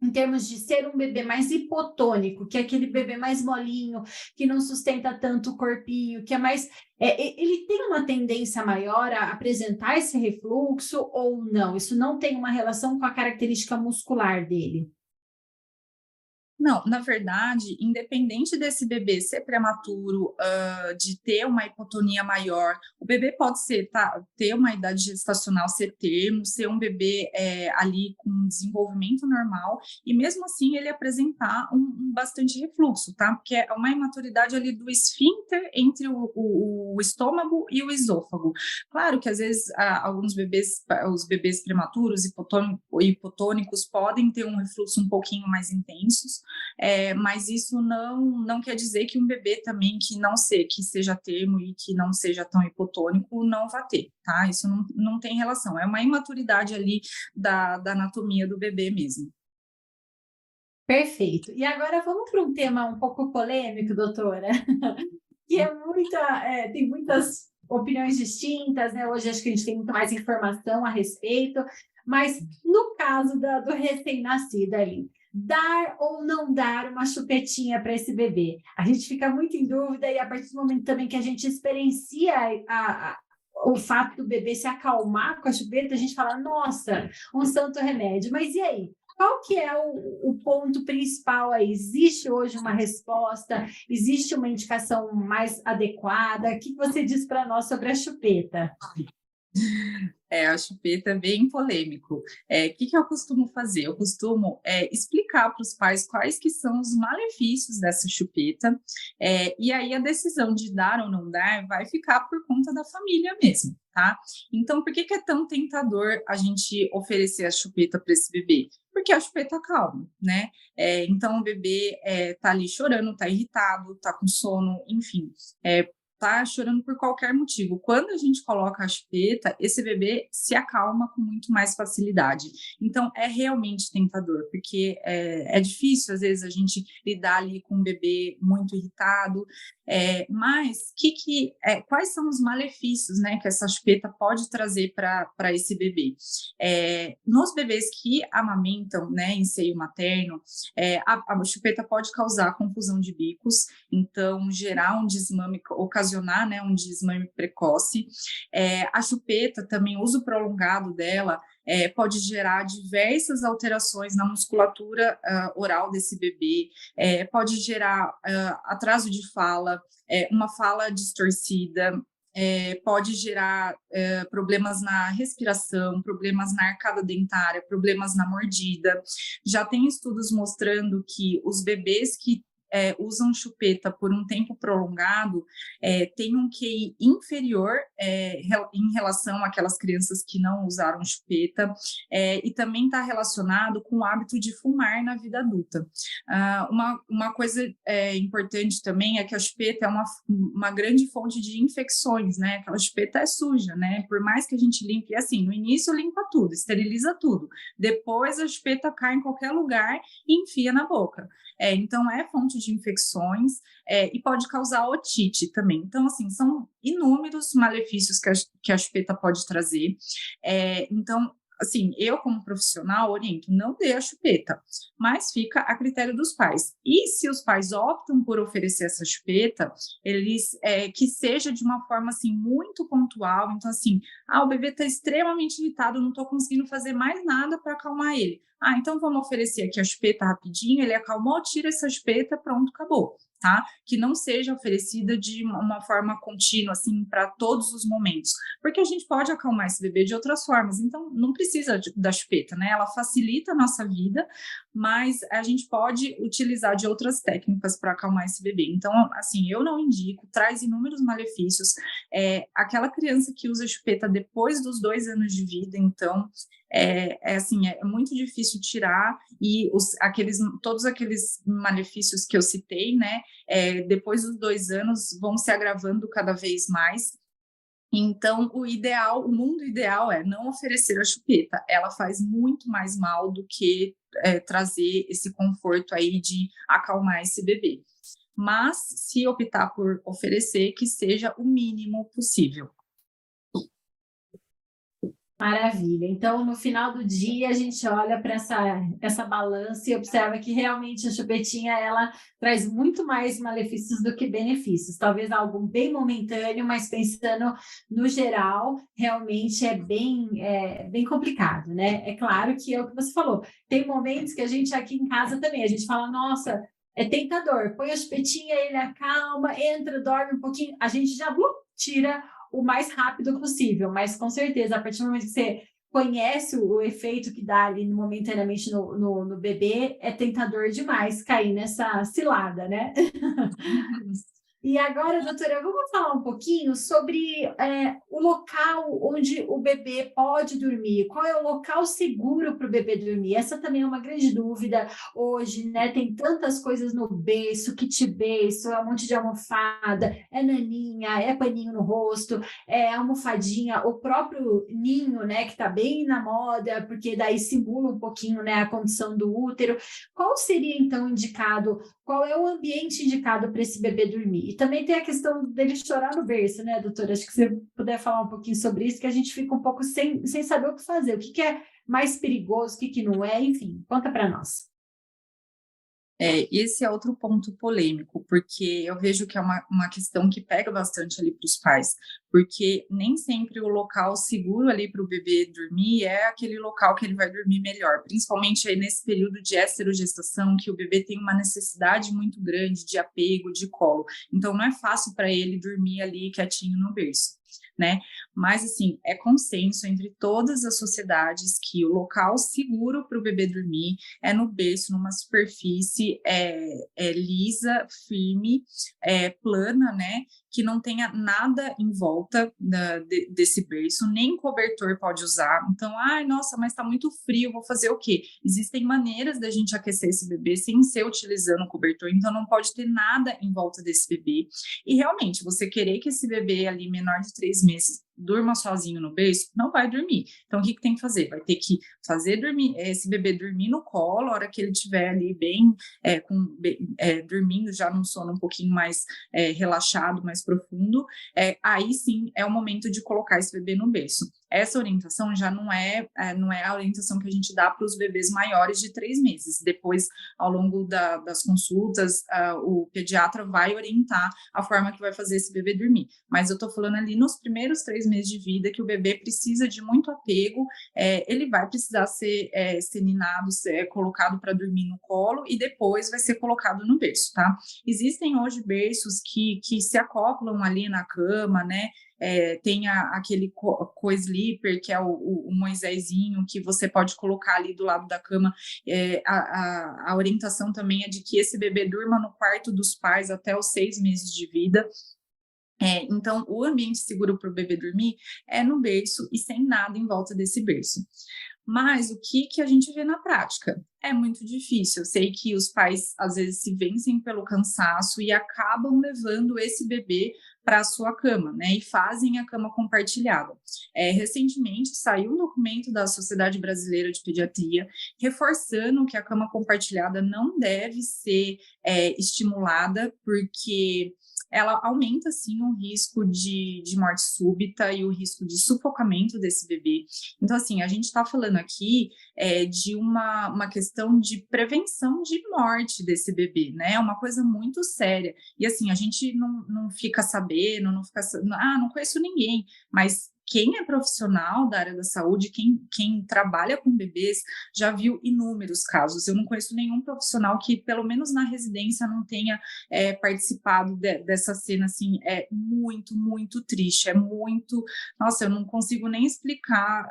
em termos de ser um bebê mais hipotônico, que é aquele bebê mais molinho, que não sustenta tanto o corpinho, que é mais... ele tem uma tendência maior a apresentar esse refluxo ou não? Isso não tem uma relação com a característica muscular dele? Não, na verdade, independente desse bebê ser prematuro, de ter uma hipotonia maior, o bebê pode ter uma idade gestacional, ser termo, ser um bebê ali com desenvolvimento normal, e mesmo assim ele apresentar um bastante refluxo, tá? Porque é uma imaturidade ali do esfíncter entre o estômago e o esôfago. Claro que às vezes alguns bebês, os bebês prematuros, hipotônicos, podem ter um refluxo um pouquinho mais intenso, mas isso não quer dizer que um bebê também que seja termo e que não seja tão hipotônico não vá ter, tá? Isso não tem relação, é uma imaturidade ali da anatomia do bebê mesmo. Perfeito. E agora vamos para um tema um pouco polêmico, doutora, que tem muitas opiniões distintas, né? Hoje acho que a gente tem muito mais informação a respeito, mas no caso do recém-nascido ali, dar ou não dar uma chupetinha para esse bebê? A gente fica muito em dúvida, e a partir do momento também que a gente experiencia o fato do bebê se acalmar com a chupeta, a gente fala, nossa, um santo remédio. Mas e aí? Qual que é o ponto principal aí? Existe hoje uma resposta? Existe uma indicação mais adequada? O que você diz para nós sobre a chupeta? A chupeta é bem polêmico. Que eu costumo fazer? Eu costumo explicar para os pais quais que são os malefícios dessa chupeta, e aí a decisão de dar ou não dar vai ficar por conta da família mesmo, tá? Então, por que é tão tentador a gente oferecer a chupeta para esse bebê? Porque a chupeta calma, né? Então, o bebê tá ali chorando, tá irritado, tá com sono, enfim, tá chorando por qualquer motivo. Quando a gente coloca a chupeta, esse bebê se acalma com muito mais facilidade. Então, é realmente tentador, porque é difícil, às vezes, a gente lidar ali com um bebê muito irritado, mas quais são os malefícios, né, que essa chupeta pode trazer para esse bebê? Nos bebês que amamentam, né, em seio materno, a chupeta pode causar confusão de bicos, então gerar um desmame, ocasionar, né, um desmame precoce. A chupeta também, o uso prolongado dela, pode gerar diversas alterações na musculatura oral desse bebê, pode gerar atraso de fala, uma fala distorcida, pode gerar problemas na respiração, problemas na arcada dentária, problemas na mordida. Já tem estudos mostrando que os bebês que usam chupeta por um tempo prolongado, têm um QI inferior em relação àquelas crianças que não usaram chupeta, e também está relacionado com o hábito de fumar na vida adulta. Uma coisa importante também é que a chupeta é uma grande fonte de infecções, né? Aquela chupeta é suja, né? Por mais que a gente limpe, assim, no início limpa tudo, esteriliza tudo, depois a chupeta cai em qualquer lugar e enfia na boca. Então, é fonte de infecções e pode causar otite também. Então, assim, são inúmeros malefícios que a chupeta pode trazer. Então, assim, eu como profissional oriento, não dê a chupeta, mas fica a critério dos pais. E se os pais optam por oferecer essa chupeta, que seja de uma forma, assim, muito pontual. Então, assim, o bebê está extremamente irritado, não estou conseguindo fazer mais nada para acalmar ele. Então vamos oferecer aqui a chupeta rapidinho, ele acalmou, tira essa chupeta, pronto, acabou, tá? Que não seja oferecida de uma forma contínua, assim, para todos os momentos, porque a gente pode acalmar esse bebê de outras formas, então não precisa da chupeta, né? Ela facilita a nossa vida, mas a gente pode utilizar de outras técnicas para acalmar esse bebê. Então, assim, eu não indico, traz inúmeros malefícios. Aquela criança que usa chupeta depois dos 2 anos de vida, então, assim, é muito difícil tirar, e todos aqueles malefícios que eu citei, né, depois dos 2 anos vão se agravando cada vez mais. Então, o mundo ideal é não oferecer a chupeta, ela faz muito mais mal do que trazer esse conforto aí de acalmar esse bebê. Mas, se optar por oferecer, que seja o mínimo possível. Maravilha. Então, no final do dia, a gente olha para essa balança e observa que realmente a chupetinha ela traz muito mais malefícios do que benefícios. Talvez algo bem momentâneo, mas pensando no geral, realmente bem complicado, né? É claro que é o que você falou. Tem momentos que a gente aqui em casa também, a gente fala, nossa, é tentador, põe a chupetinha, ele acalma, entra, dorme um pouquinho, a gente já tira o mais rápido possível, mas com certeza, a partir do momento que você conhece o efeito que dá ali momentaneamente no bebê, é tentador demais cair nessa cilada, né? E agora, doutora, vamos falar um pouquinho sobre o local onde o bebê pode dormir. Qual é o local seguro para o bebê dormir? Essa também é uma grande dúvida hoje, né? Tem tantas coisas no berço, kit berço, é um monte de almofada, é naninha, é paninho no rosto, é almofadinha, o próprio ninho, né? Que está bem na moda, porque daí simula um pouquinho, né, a condição do útero. Qual seria, então, indicado? Qual é o ambiente indicado para esse bebê dormir? E também tem a questão dele chorar no berço, né, doutora? Acho que se você puder falar um pouquinho sobre isso, que a gente fica um pouco sem saber o que fazer, o que é mais perigoso, o que não é, enfim, conta para nós. Esse é outro ponto polêmico, porque eu vejo que é uma questão que pega bastante ali para os pais, porque nem sempre o local seguro ali para o bebê dormir é aquele local que ele vai dormir melhor, principalmente aí nesse período de esterogestação, que o bebê tem uma necessidade muito grande de apego, de colo. Então, não é fácil para ele dormir ali quietinho no berço, né? Mas, assim, é consenso entre todas as sociedades que o local seguro para o bebê dormir é no berço, numa superfície lisa, firme, plana, né? Que não tenha nada em volta desse berço, nem cobertor pode usar. Então, ai, nossa, mas está muito frio, vou fazer o quê? Existem maneiras da gente aquecer esse bebê sem ser utilizando o cobertor, então não pode ter nada em volta desse bebê. E realmente, você querer que esse bebê ali menor de 3 meses durma sozinho no berço, não vai dormir. Então, o que tem que fazer? Vai ter que fazer esse bebê dormir no colo, a hora que ele estiver ali dormindo já num sono um pouquinho mais relaxado, mais profundo, aí sim é o momento de colocar esse bebê no berço. Essa orientação já não é a orientação que a gente dá para os bebês maiores de 3 meses. Depois, ao longo das consultas, o pediatra vai orientar a forma que vai fazer esse bebê dormir. Mas eu estou falando ali nos primeiros 3 meses de vida, que o bebê precisa de muito apego, ele vai precisar ser seninado, ser colocado para dormir no colo e depois vai ser colocado no berço, tá? Existem hoje berços que se acoplam ali na cama, né? Tem aquele co-sleeper, que é o Moisésinho, que você pode colocar ali do lado da cama. A orientação também é de que esse bebê durma no quarto dos pais até os 6 meses de vida. Então, o ambiente seguro para o bebê dormir é no berço e sem nada em volta desse berço. Mas o que a gente vê na prática? É muito difícil. Eu sei que os pais, às vezes, se vencem pelo cansaço e acabam levando esse bebê para a sua cama, né? E fazem a cama compartilhada. Recentemente, saiu um documento da Sociedade Brasileira de Pediatria reforçando que a cama compartilhada não deve ser estimulada, porque ela aumenta, sim, o risco de morte súbita e o risco de sufocamento desse bebê. Então, assim, a gente está falando aqui de uma questão de prevenção de morte desse bebê, né? É uma coisa muito séria. E, assim, a gente não fica sabendo, não conheço ninguém, mas quem é profissional da área da saúde, quem trabalha com bebês, já viu inúmeros casos. Eu não conheço nenhum profissional que, pelo menos na residência, não tenha participado dessa cena, assim, é muito, muito triste, nossa, eu não consigo nem explicar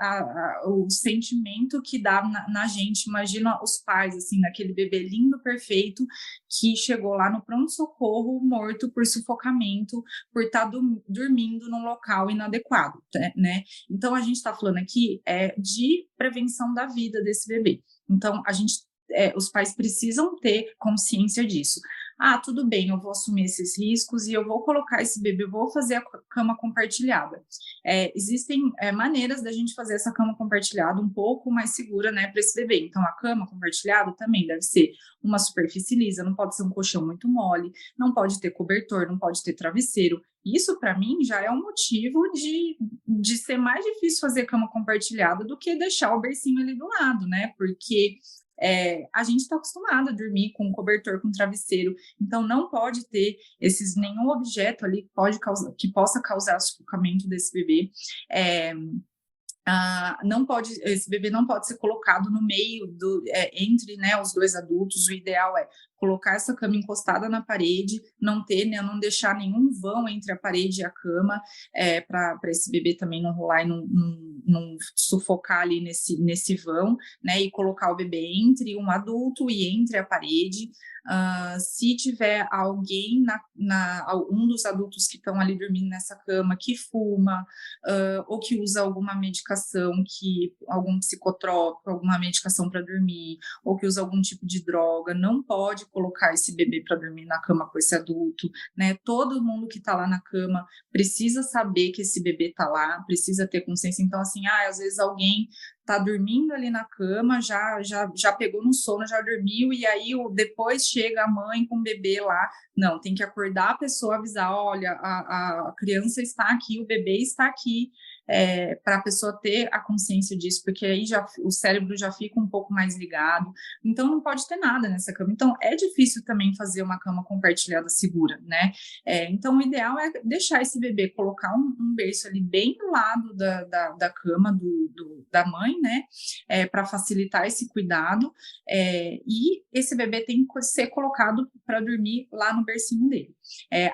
o sentimento que dá na gente. Imagina os pais, assim, naquele bebê lindo, perfeito, que chegou lá no pronto-socorro morto por sufocamento, por estar dormindo num local inadequado, né? Então, a gente está falando aqui de prevenção da vida desse bebê. Então, os pais precisam ter consciência disso. Tudo bem, eu vou assumir esses riscos e eu vou colocar esse bebê, eu vou fazer a cama compartilhada. Existem maneiras da gente fazer essa cama compartilhada um pouco mais segura, né, para esse bebê. Então, a cama compartilhada também deve ser uma superfície lisa, não pode ser um colchão muito mole, não pode ter cobertor, não pode ter travesseiro. Isso, para mim, já é um motivo de ser mais difícil fazer cama compartilhada do que deixar o bercinho ali do lado, né? Porque a gente está acostumado a dormir com cobertor, com travesseiro, então não pode ter nenhum objeto ali que possa causar sufocamento desse bebê. Esse bebê não pode ser colocado no meio entre, né, os dois adultos. O ideal é colocar essa cama encostada na parede, não deixar nenhum vão entre a parede e a cama, para esse bebê também não rolar e não sufocar ali nesse vão, né, e colocar o bebê entre um adulto e entre a parede. Se tiver alguém, um dos adultos que estão ali dormindo nessa cama, que fuma, ou que usa alguma medicação, algum psicotrópico, alguma medicação para dormir, ou que usa algum tipo de droga, não pode colocar esse bebê para dormir na cama com esse adulto, né? Todo mundo que está lá na cama precisa saber que esse bebê está lá, precisa ter consciência. Então, assim, às vezes alguém está dormindo ali na cama, já pegou no sono, já dormiu, e aí depois chega a mãe com o bebê lá. Não, tem que acordar a pessoa, avisar, olha, a criança está aqui, o bebê está aqui, para a pessoa ter a consciência disso, porque aí o cérebro já fica um pouco mais ligado, então não pode ter nada nessa cama. Então é difícil também fazer uma cama compartilhada segura, né? Então o ideal é deixar esse bebê, colocar um berço ali bem do lado da cama da mãe, né? Para facilitar esse cuidado, e esse bebê tem que ser colocado para dormir lá no bercinho dele.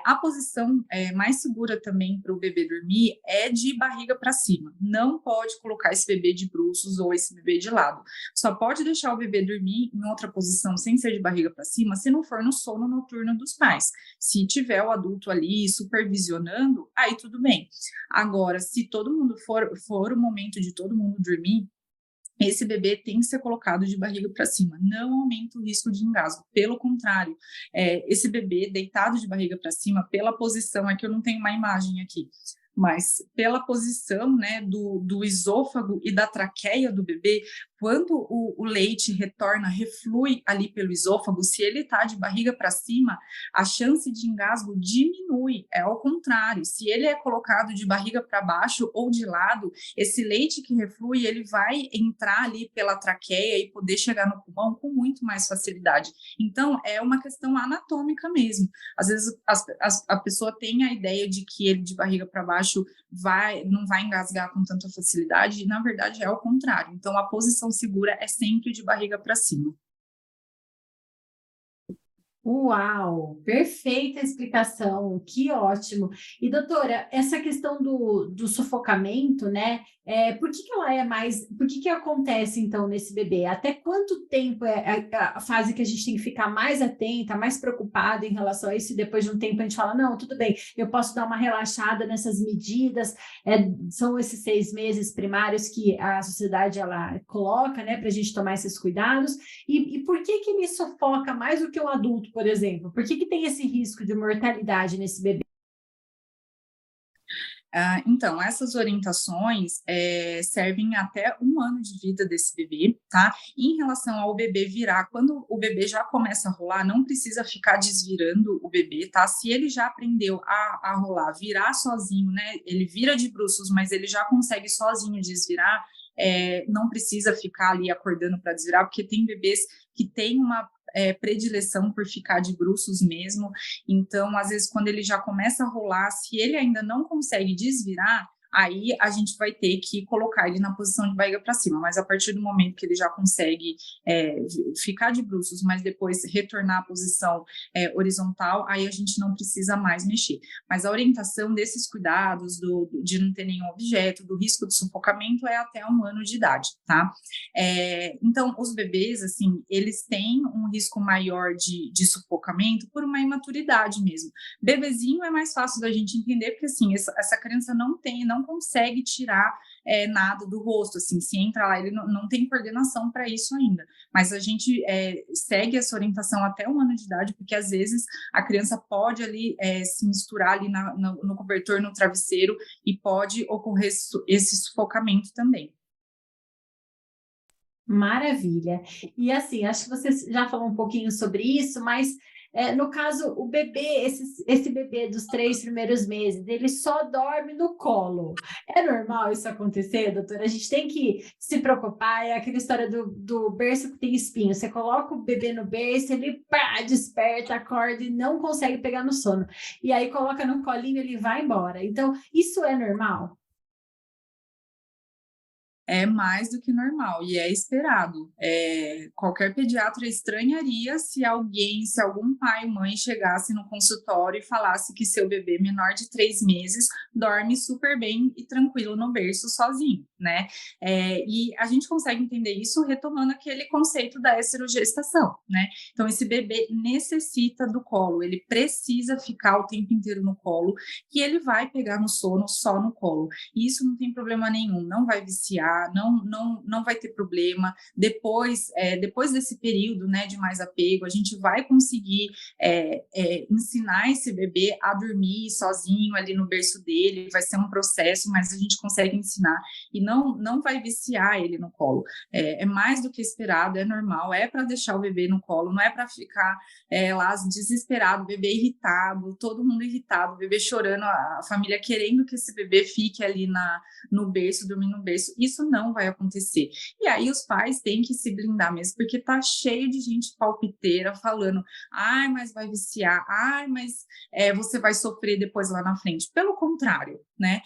A posição mais segura também para o bebê dormir é de barriga para cima. Não pode colocar esse bebê de bruços ou esse bebê de lado. Só pode deixar o bebê dormir em outra posição sem ser de barriga para cima se não for no sono noturno dos pais. Se tiver o adulto ali supervisionando, aí tudo bem. Agora, se todo mundo for o momento de todo mundo dormir, esse bebê tem que ser colocado de barriga para cima, não aumenta o risco de engasgo. Pelo contrário, esse bebê deitado de barriga para cima, pela posição, é que eu não tenho uma imagem aqui, mas pela posição, né, do esôfago e da traqueia do bebê, quando o leite reflui ali pelo esôfago, se ele está de barriga para cima, a chance de engasgo diminui, é ao contrário. Se ele é colocado de barriga para baixo ou de lado, esse leite que reflui, ele vai entrar ali pela traqueia e poder chegar no pulmão com muito mais facilidade. Então, é uma questão anatômica mesmo. Às vezes, a pessoa tem a ideia de que ele de barriga para baixo não vai engasgar com tanta facilidade, e na verdade é o contrário. Então, a posição segura é sempre de barriga para cima. Uau, perfeita explicação, que ótimo. E doutora, essa questão do sufocamento, né? Por que ela é mais, por que acontece então nesse bebê? Até quanto tempo é a fase que a gente tem que ficar mais atenta, mais preocupada em relação a isso? E depois de um tempo a gente fala, não, tudo bem, eu posso dar uma relaxada nessas medidas. São esses 6 meses primários que a sociedade ela coloca, né, para a gente tomar esses cuidados. E por que me sufoca mais do que um adulto, por exemplo? Por que tem esse risco de mortalidade nesse bebê? Então, essas orientações servem até 1 ano de vida desse bebê, tá? Em relação ao bebê virar, quando o bebê já começa a rolar, não precisa ficar desvirando o bebê, tá? Se ele já aprendeu a rolar, virar sozinho, né? Ele vira de bruços, mas ele já consegue sozinho desvirar, não precisa ficar ali acordando para desvirar, porque tem bebês que têm uma predileção por ficar de bruços mesmo. Então, às vezes, quando ele já começa a rolar, se ele ainda não consegue desvirar, aí a gente vai ter que colocar ele na posição de barriga para cima. Mas a partir do momento que ele já consegue ficar de bruços, mas depois retornar à posição horizontal, aí a gente não precisa mais mexer. Mas a orientação desses cuidados, de não ter nenhum objeto, do risco de sufocamento, é até 1 ano de idade, tá? Então, os bebês, assim, eles têm um risco maior de sufocamento por uma imaturidade mesmo. Bebezinho é mais fácil da gente entender, porque, assim, essa criança não consegue tirar nada do rosto, assim, se entra lá, ele não tem coordenação para isso ainda, mas a gente segue essa orientação até 1 ano de idade, porque às vezes a criança pode ali se misturar ali no cobertor, no travesseiro, e pode ocorrer esse sufocamento também. Maravilha. E assim, acho que você já falou um pouquinho sobre isso, mas no caso, o bebê, esse bebê dos 3 primeiros meses, ele só dorme no colo. É normal isso acontecer, doutora? A gente tem que se preocupar, é aquela história do berço que tem espinho. Você coloca o bebê no berço, ele desperta, acorda e não consegue pegar no sono. E aí coloca no colinho, ele vai embora. Então, isso é normal? É mais do que normal e é esperado. Qualquer pediatra estranharia se algum pai ou mãe chegasse no consultório e falasse que seu bebê menor de 3 meses dorme super bem e tranquilo no berço sozinho, né? E a gente consegue entender isso retomando aquele conceito da esterogestação, né? Então, esse bebê necessita do colo, ele precisa ficar o tempo inteiro no colo, que ele vai pegar no sono só no colo. E isso não tem problema nenhum, não vai viciar, tá? Não vai ter problema. Depois desse período, né, de mais apego, a gente vai conseguir ensinar esse bebê a dormir sozinho ali no berço dele, vai ser um processo, mas a gente consegue ensinar e não vai viciar ele no colo. É mais do que esperado, é normal, é para deixar o bebê no colo, não é para ficar lá desesperado, o bebê irritado, todo mundo irritado, o bebê chorando, a família querendo que esse bebê fique ali no berço, dormindo no berço. Isso não vai acontecer. E aí os pais têm que se blindar mesmo, porque tá cheio de gente palpiteira falando, ai, mas vai viciar, ai, mas você vai sofrer depois lá na frente. Pelo contrário, né?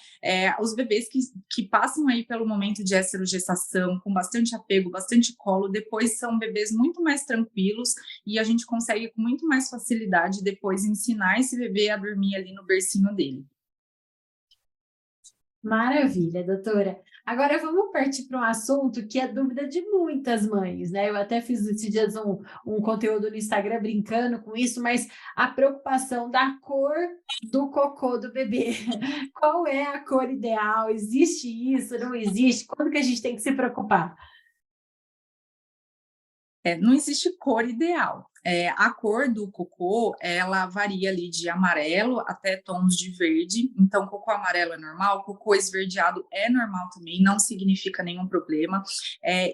Os bebês que passam aí pelo momento de esterogestação, com bastante apego, bastante colo, depois são bebês muito mais tranquilos e a gente consegue com muito mais facilidade depois ensinar esse bebê a dormir ali no bercinho dele. Maravilha, doutora. Agora vamos partir para um assunto que é dúvida de muitas mães, né? Eu até fiz esses dias um conteúdo no Instagram brincando com isso, mas a preocupação da cor do cocô do bebê. Qual é a cor ideal? Existe isso? Não existe? Quando que a gente tem que se preocupar? Não existe cor ideal. A cor do cocô, ela varia ali de amarelo até tons de verde. Então, cocô amarelo é normal, cocô esverdeado é normal também, não significa nenhum problema.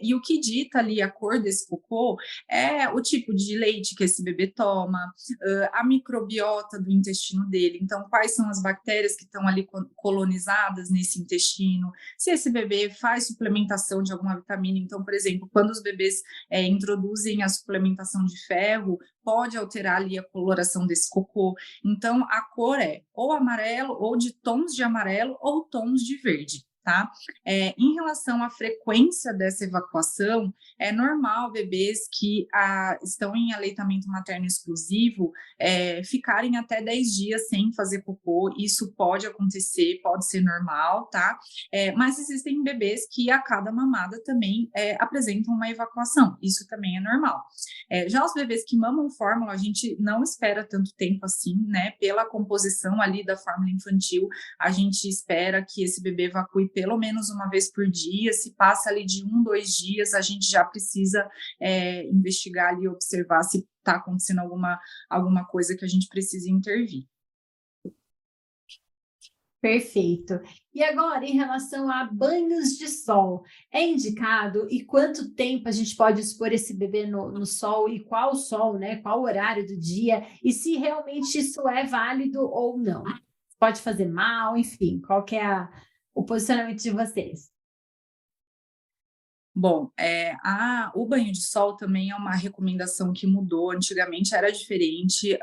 E o que dita ali a cor desse cocô é o tipo de leite que esse bebê toma, a microbiota do intestino dele. Então, quais são as bactérias que estão ali colonizadas nesse intestino? Se esse bebê faz suplementação de alguma vitamina. Então, por exemplo, quando os bebês introduzem a suplementação de ferro, pode alterar ali a coloração desse cocô. Então, a cor é ou amarelo, ou de tons de amarelo, ou tons de verde. Tá? Em relação à frequência dessa evacuação, é normal bebês que estão em aleitamento materno exclusivo ficarem até 10 dias sem fazer cocô. Isso pode acontecer, pode ser normal, tá? Mas existem bebês que a cada mamada também apresentam uma evacuação. Isso também é normal. Já os bebês que mamam fórmula, a gente não espera tanto tempo assim, né? Pela composição ali da fórmula infantil, a gente espera que esse bebê evacue pelo menos uma vez por dia. Se passa ali de 1, 2 dias, a gente já precisa investigar ali, observar se está acontecendo alguma coisa que a gente precisa intervir. Perfeito. E agora, em relação a banhos de sol, é indicado e quanto tempo a gente pode expor esse bebê no sol e qual sol, né? Qual horário do dia e se realmente isso é válido ou não? Pode fazer mal, enfim, qual que é o posicionamento de vocês? Bom, o banho de sol também é uma recomendação que mudou. Antigamente era diferente,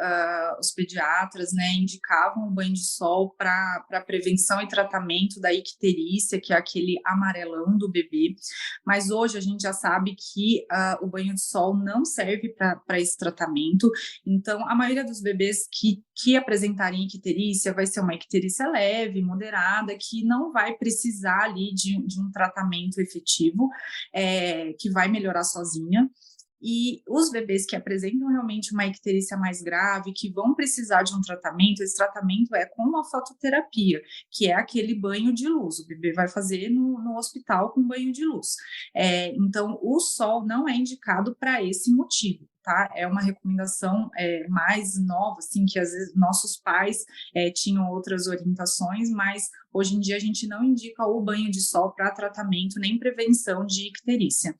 os pediatras, né, indicavam o banho de sol para prevenção e tratamento da icterícia, que é aquele amarelão do bebê, mas hoje a gente já sabe que o banho de sol não serve para esse tratamento. Então, a maioria dos bebês que apresentarem icterícia vai ser uma icterícia leve, moderada, que não vai precisar ali de um tratamento efetivo. Que vai melhorar sozinha. E os bebês que apresentam realmente uma icterícia mais grave, que vão precisar de um tratamento, esse tratamento é com uma fototerapia, que é aquele banho de luz. O bebê vai fazer no hospital com banho de luz. Então, o sol não é indicado para esse motivo. Tá? É uma recomendação mais nova, assim, que às vezes nossos pais tinham outras orientações, mas hoje em dia a gente não indica o banho de sol para tratamento nem prevenção de icterícia.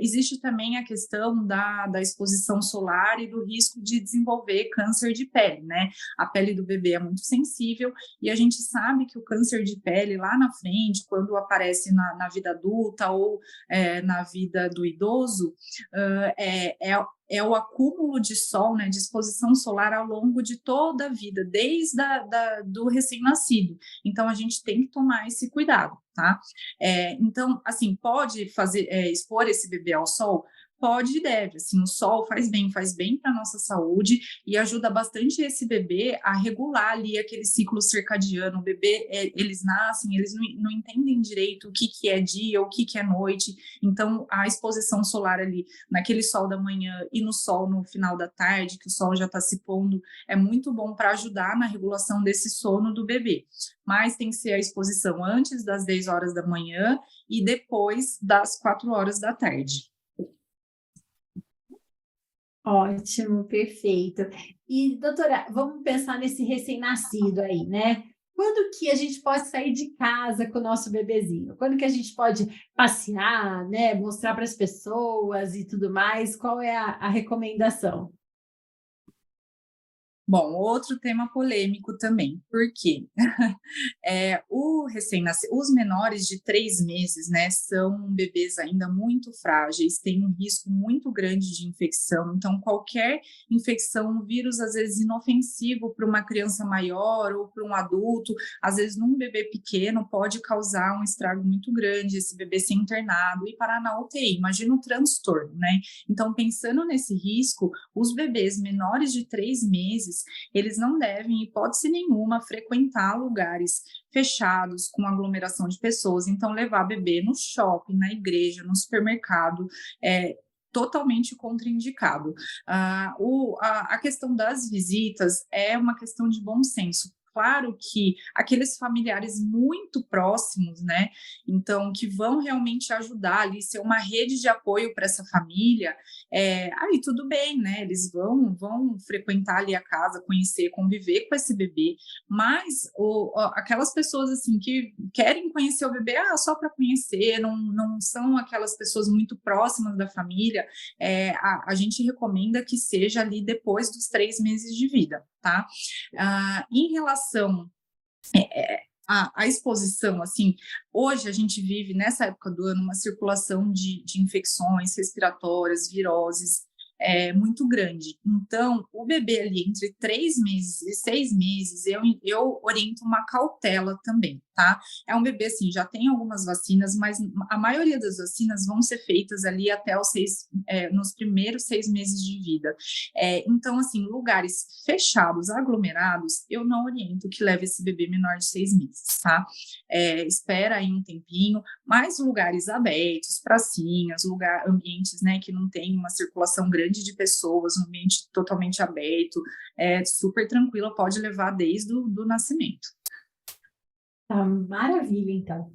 Existe também a questão da exposição solar e do risco de desenvolver câncer de pele, né? A pele do bebê é muito sensível e a gente sabe que o câncer de pele lá na frente, quando aparece na vida adulta ou na vida do idoso, é o acúmulo de sol, né, de exposição solar ao longo de toda a vida, desde do recém-nascido. Então, a gente tem que tomar esse cuidado, tá? Então, assim, pode expor esse bebê ao sol? pode e deve, assim, o sol faz bem para a nossa saúde e ajuda bastante esse bebê a regular ali aquele ciclo circadiano. O bebê, eles nascem, eles não entendem direito o que que é dia, o que que é noite, então a exposição solar ali, naquele sol da manhã e no sol no final da tarde, que o sol já está se pondo, é muito bom para ajudar na regulação desse sono do bebê. Mas tem que ser a exposição antes das 10 horas da manhã e depois das 4 horas da tarde. Ótimo, perfeito. E, doutora, vamos pensar nesse recém-nascido aí, né? Quando que a gente pode sair de casa com o nosso bebezinho? Quando que a gente pode passear, né? Mostrar para as pessoas e tudo mais? Qual é a recomendação? Bom, outro tema polêmico também, por quê? Os menores de 3 meses, né, são bebês ainda muito frágeis, têm um risco muito grande de infecção, então qualquer infecção, um vírus às vezes inofensivo para uma criança maior ou para um adulto, às vezes num bebê pequeno pode causar um estrago muito grande, esse bebê ser internado e parar na UTI, imagina o transtorno, né? Então, pensando nesse risco, os bebês menores de 3 meses, eles não devem, em hipótese nenhuma, frequentar lugares fechados, com aglomeração de pessoas. Então, levar bebê no shopping, na igreja, no supermercado, é totalmente contraindicado. A questão das visitas é uma questão de bom senso. Claro que aqueles familiares muito próximos, né, então, que vão realmente ajudar ali, ser uma rede de apoio para essa família, aí tudo bem, né, eles vão frequentar ali a casa, conhecer, conviver com esse bebê, mas aquelas pessoas, assim, que querem conhecer o bebê, só para conhecer, não são aquelas pessoas muito próximas da família, a gente recomenda que seja ali depois dos 3 meses de vida, tá? Em relação à exposição, assim, hoje a gente vive, nessa época do ano, uma circulação de infecções respiratórias, viroses, muito grande. Então, o bebê ali entre 3 meses e 6 meses, eu oriento uma cautela também, tá? É um bebê, assim, já tem algumas vacinas, mas a maioria das vacinas vão ser feitas ali até nos primeiros 6 meses de vida. Então, assim, lugares fechados, aglomerados, eu não oriento que leve esse bebê menor de 6 meses, tá? Espera aí um tempinho, mas lugares abertos, pracinhas, ambientes, né, que não tem uma circulação grande de pessoas, um ambiente totalmente aberto, super tranquila, pode levar desde o nascimento. Tá, maravilha, então.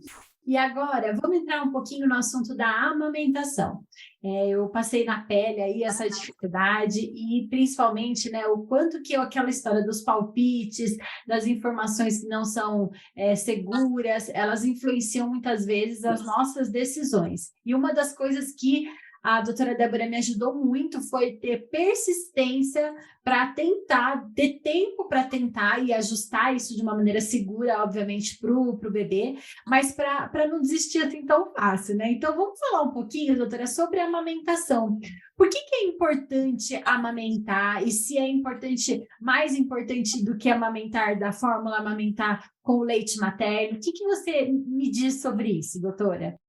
E agora, vamos entrar um pouquinho no assunto da amamentação. Eu passei na pele aí essa dificuldade e principalmente, né, o quanto que aquela história dos palpites, das informações que não são seguras, elas influenciam muitas vezes as nossas decisões. E uma das coisas que a doutora Débora me ajudou muito foi ter persistência para tentar, ter tempo para tentar e ajustar isso de uma maneira segura, obviamente, para o bebê, mas para não desistir assim tão fácil, né? Então, vamos falar um pouquinho, doutora, sobre a amamentação. Por que é importante amamentar e se é importante, mais importante do que amamentar da fórmula, amamentar com o leite materno? O que você me diz sobre isso, doutora?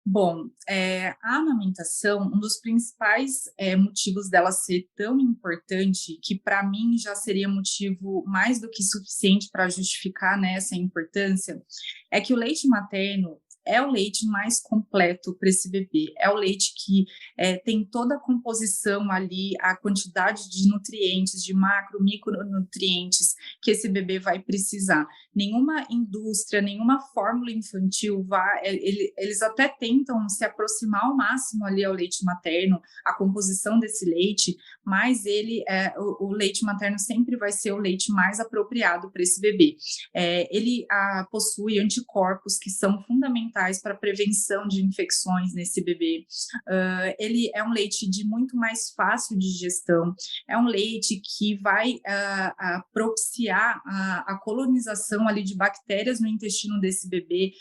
Bom, a amamentação, um dos principais motivos dela ser tão importante, que para mim já seria motivo mais do que suficiente para justificar, né, essa importância, é que o leite materno é o leite mais completo para esse bebê, é o leite que tem toda a composição ali, a quantidade de nutrientes, de macro, micronutrientes que esse bebê vai precisar. Nenhuma indústria, nenhuma fórmula infantil eles até tentam se aproximar ao máximo ali ao leite materno, a composição desse leite, mas o leite materno sempre vai ser o leite mais apropriado para esse bebê. Ele possui anticorpos que são fundamentais para a prevenção de infecções nesse bebê. Ele é um leite de muito mais fácil digestão, é um leite que vai propiciar a colonização ali de bactérias no intestino desse bebê,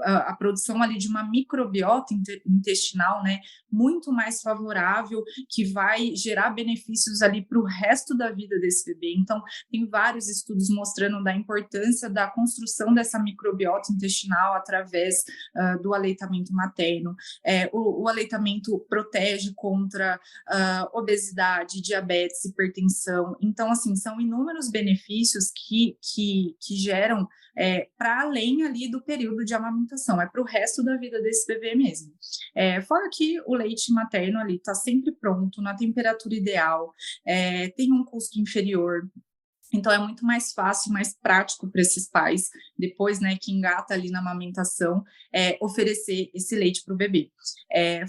a produção ali de uma microbiota intestinal, né, muito mais favorável, que vai gerar benefícios ali para o resto da vida desse bebê. Então, tem vários estudos mostrando da importância da construção dessa microbiota intestinal através do aleitamento materno. O aleitamento protege contra obesidade, diabetes, hipertensão. Então, assim, são inúmeros benefícios que geram para além ali do período de amamentação, é para o resto da vida desse bebê mesmo. Fora que o leite materno ali está sempre pronto, na temperatura ideal, tem um custo inferior. Então, é muito mais fácil, mais prático para esses pais, depois, né, que engata ali na amamentação, oferecer esse leite para o bebê.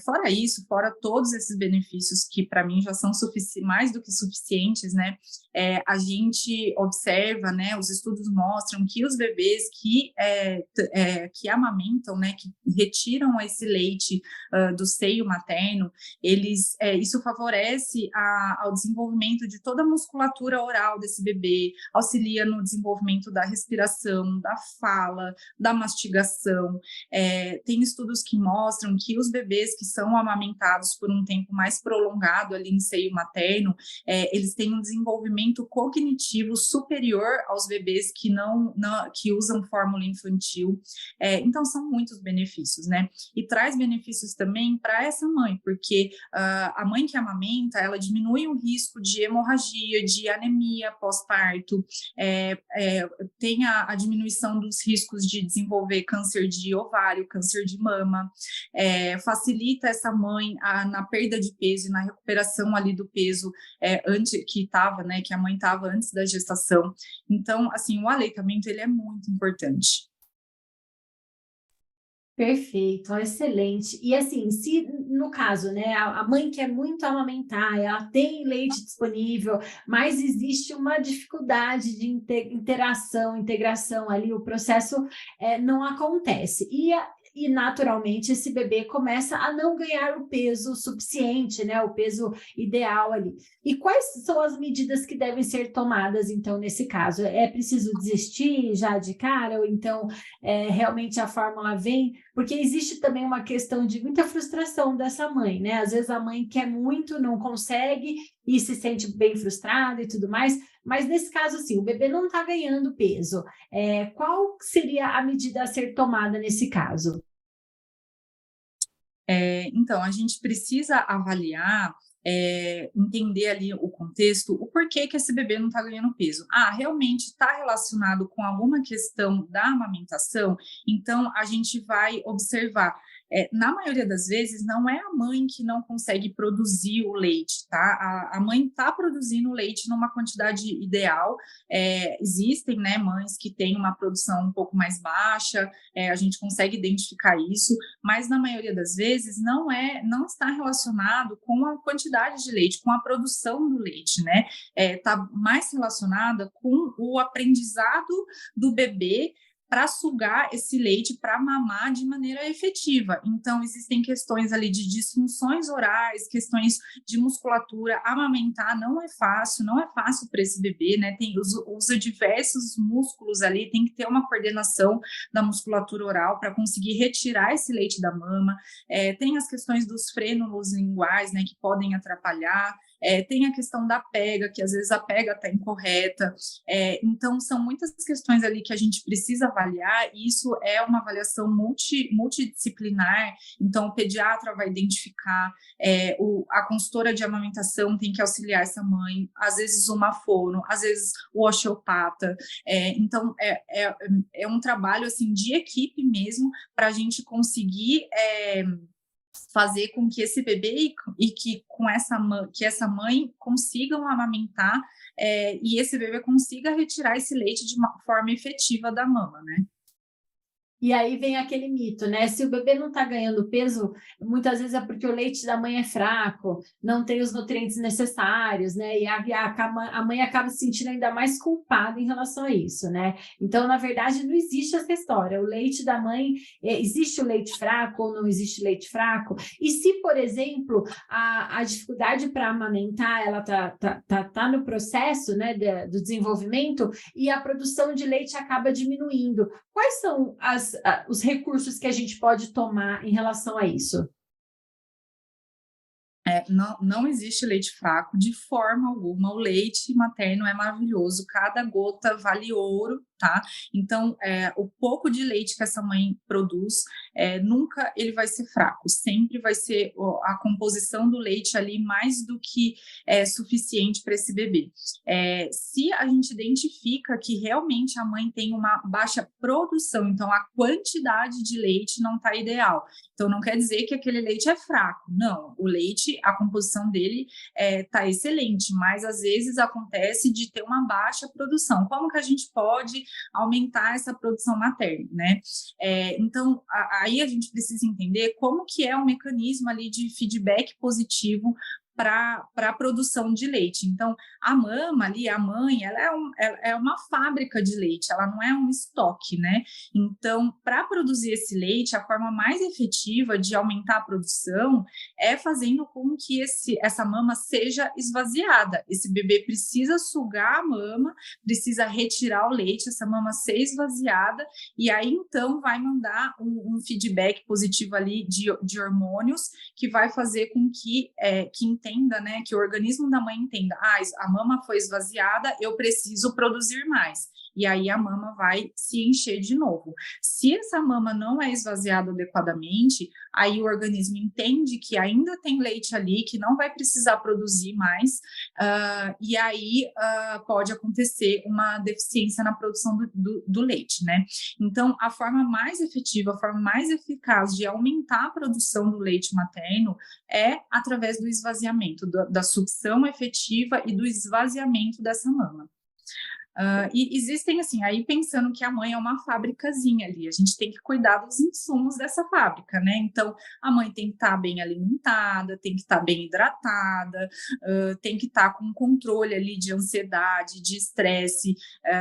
Fora isso, fora todos esses benefícios que, para mim, já são mais do que suficientes, né, a gente observa, né, os estudos mostram que os bebês que amamentam, né, que retiram esse leite do seio materno, isso favorece ao desenvolvimento de toda a musculatura oral desse bebê, auxilia no desenvolvimento da respiração, da fala, da mastigação. Tem estudos que mostram que os bebês que são amamentados por um tempo mais prolongado ali em seio materno, eles têm um desenvolvimento cognitivo superior aos bebês que usam fórmula infantil. Então, são muitos benefícios, né? E traz benefícios também para essa mãe, porque a mãe que amamenta, ela diminui o risco de hemorragia, de anemia pós-parto, tem a diminuição dos riscos de desenvolver câncer de ovário, câncer de mama, facilita essa mãe na perda de peso e na recuperação ali do peso que a mãe estava antes da gestação. Então, assim, o aleitamento ele é muito importante. Perfeito, excelente. E assim, se no caso, né, a mãe quer muito amamentar, ela tem leite disponível, mas existe uma dificuldade de integração ali, o processo não acontece. E naturalmente esse bebê começa a não ganhar o peso suficiente, né, o peso ideal ali. E quais são as medidas que devem ser tomadas, então, nesse caso? É preciso desistir já de cara, ou então realmente a fórmula vem? Porque existe também uma questão de muita frustração dessa mãe, né? Às vezes a mãe quer muito, não consegue e se sente bem frustrada e tudo mais, mas nesse caso, assim, o bebê não está ganhando peso. Qual seria a medida a ser tomada nesse caso? Então, a gente precisa avaliar, entender ali o contexto, o porquê que esse bebê não está ganhando peso. Realmente está relacionado com alguma questão da amamentação? Então, a gente vai observar. Na maioria das vezes, não é a mãe que não consegue produzir o leite, tá? A mãe está produzindo o leite numa quantidade ideal. Existem, né, mães que têm uma produção um pouco mais baixa, a gente consegue identificar isso, mas na maioria das vezes não está relacionado com a quantidade de leite, com a produção do leite, né? Está mais relacionada com o aprendizado do bebê para sugar esse leite, para mamar de maneira efetiva. Então, existem questões ali de disfunções orais, questões de musculatura. Amamentar não é fácil para esse bebê, né? Usa diversos músculos ali, tem que ter uma coordenação da musculatura oral para conseguir retirar esse leite da mama. Tem as questões dos frênulos linguais, né, que podem atrapalhar. Tem a questão da pega, que às vezes a pega está incorreta. Então, são muitas questões ali que a gente precisa avaliar, e isso é uma avaliação multidisciplinar. Então, o pediatra vai identificar, a consultora de amamentação tem que auxiliar essa mãe, às vezes uma fono, às vezes o osteopata. Então, é um trabalho assim, de equipe mesmo, para a gente conseguir fazer com que esse bebê que essa mãe consigam amamentar e esse bebê consiga retirar esse leite de uma forma efetiva da mama, né? E aí vem aquele mito, né? Se o bebê não está ganhando peso, muitas vezes é porque o leite da mãe é fraco, não tem os nutrientes necessários, né? E a mãe acaba se sentindo ainda mais culpada em relação a isso, né? Então, na verdade, não existe essa história. O leite da mãe, existe o leite fraco ou não existe leite fraco? E se, por exemplo, a dificuldade para amamentar, ela tá no processo, né, do desenvolvimento e a produção de leite acaba diminuindo, quais são os recursos que a gente pode tomar em relação a isso? não existe leite fraco de forma alguma. O leite materno é maravilhoso, cada gota vale ouro, tá? Então, o pouco de leite que essa mãe produz, nunca ele vai ser fraco, sempre vai ser a composição do leite ali mais do que suficiente para esse bebê. Se a gente identifica que realmente a mãe tem uma baixa produção, então a quantidade de leite não está ideal. Então, não quer dizer que aquele leite é fraco, não. O leite, a composição dele está excelente, mas às vezes acontece de ter uma baixa produção. Como que a gente pode aumentar essa produção materna, né? Então, aí a gente precisa entender como que é o mecanismo ali de feedback positivo para a produção de leite. Então, a mama ali, a mãe, ela é uma fábrica de leite, ela não é um estoque, né? Então, para produzir esse leite, a forma mais efetiva de aumentar a produção é fazendo com que essa mama seja esvaziada. Esse bebê precisa sugar a mama, precisa retirar o leite, essa mama ser esvaziada, e aí, então, vai mandar um feedback positivo ali de hormônios que vai fazer com que entenda, né, que o organismo da mãe entenda, a mama foi esvaziada, eu preciso produzir mais. E aí a mama vai se encher de novo. Se essa mama não é esvaziada adequadamente, aí o organismo entende que ainda tem leite ali, que não vai precisar produzir mais, e aí pode acontecer uma deficiência na produção do leite, né? Então, a forma mais efetiva, a forma mais eficaz de aumentar a produção do leite materno é através do esvaziamento, da sucção efetiva e do esvaziamento dessa mama. E existem, assim, aí pensando que a mãe é uma fábricazinha ali, a gente tem que cuidar dos insumos dessa fábrica, né? Então, a mãe tem que estar bem alimentada, tem que estar bem hidratada, tem que estar com controle ali de ansiedade, de estresse,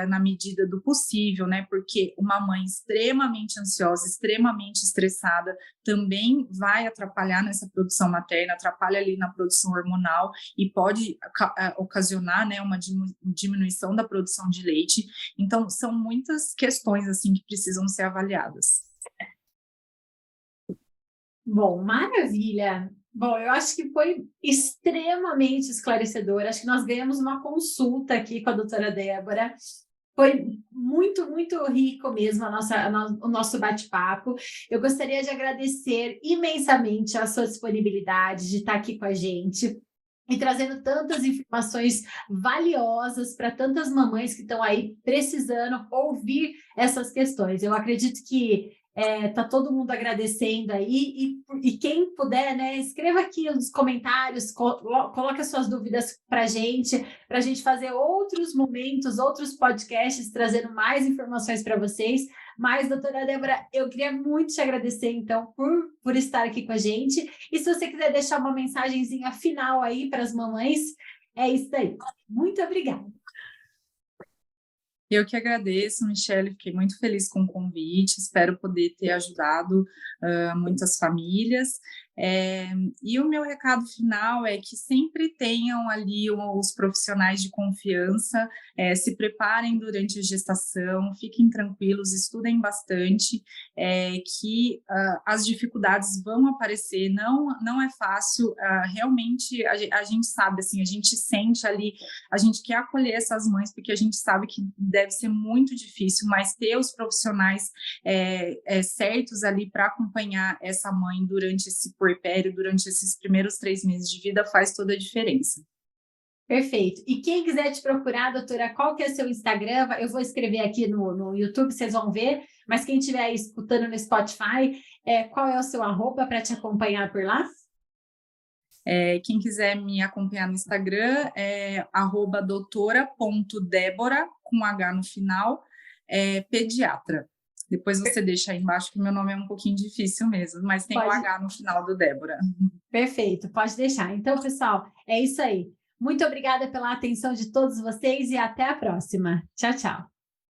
na medida do possível, né? Porque uma mãe extremamente ansiosa, extremamente estressada, também vai atrapalhar nessa produção materna, atrapalha ali na produção hormonal e pode ocasionar, né, uma diminuição da produção de leite. Então, são muitas questões assim que precisam ser avaliadas. Bom, maravilha. Bom, eu acho que foi extremamente esclarecedor. Acho que nós ganhamos uma consulta aqui com a doutora Débora. Foi muito, muito rico mesmo o nosso bate-papo. Eu gostaria de agradecer imensamente a sua disponibilidade de estar aqui com a gente e trazendo tantas informações valiosas para tantas mamães que estão aí precisando ouvir essas questões. Eu acredito que tá todo mundo agradecendo aí, e quem puder, né, escreva aqui nos comentários, coloque as suas dúvidas para a gente fazer outros momentos, outros podcasts, trazendo mais informações para vocês. Mas, doutora Débora, eu queria muito te agradecer, então, por estar aqui com a gente. E se você quiser deixar uma mensagenzinha final aí para as mamães, é isso aí. Muito obrigada. Eu que agradeço, Michele, fiquei muito feliz com o convite, espero poder ter ajudado muitas famílias. E o meu recado final é que sempre tenham ali os profissionais de confiança, se preparem durante a gestação, fiquem tranquilos, estudem bastante, que as dificuldades vão aparecer, não é fácil, realmente a gente sabe, assim, a gente sente ali, a gente quer acolher essas mães, porque a gente sabe que deve ser muito difícil, mas ter os profissionais certos ali para acompanhar essa mãe durante esse puerpério, durante esses primeiros 3 meses de vida, faz toda a diferença. Perfeito. E quem quiser te procurar, doutora, qual que é o seu Instagram? Eu vou escrever aqui no YouTube, vocês vão ver, mas quem estiver escutando no Spotify, qual é o seu @, para te acompanhar por lá? Quem quiser me acompanhar no Instagram é @doutora.débora, com H no final, pediatra. Depois você deixa aí embaixo, que meu nome é um pouquinho difícil mesmo, mas tem o H no final do Débora. Perfeito, pode deixar. Então, pessoal, é isso aí. Muito obrigada pela atenção de todos vocês e até a próxima. Tchau, tchau.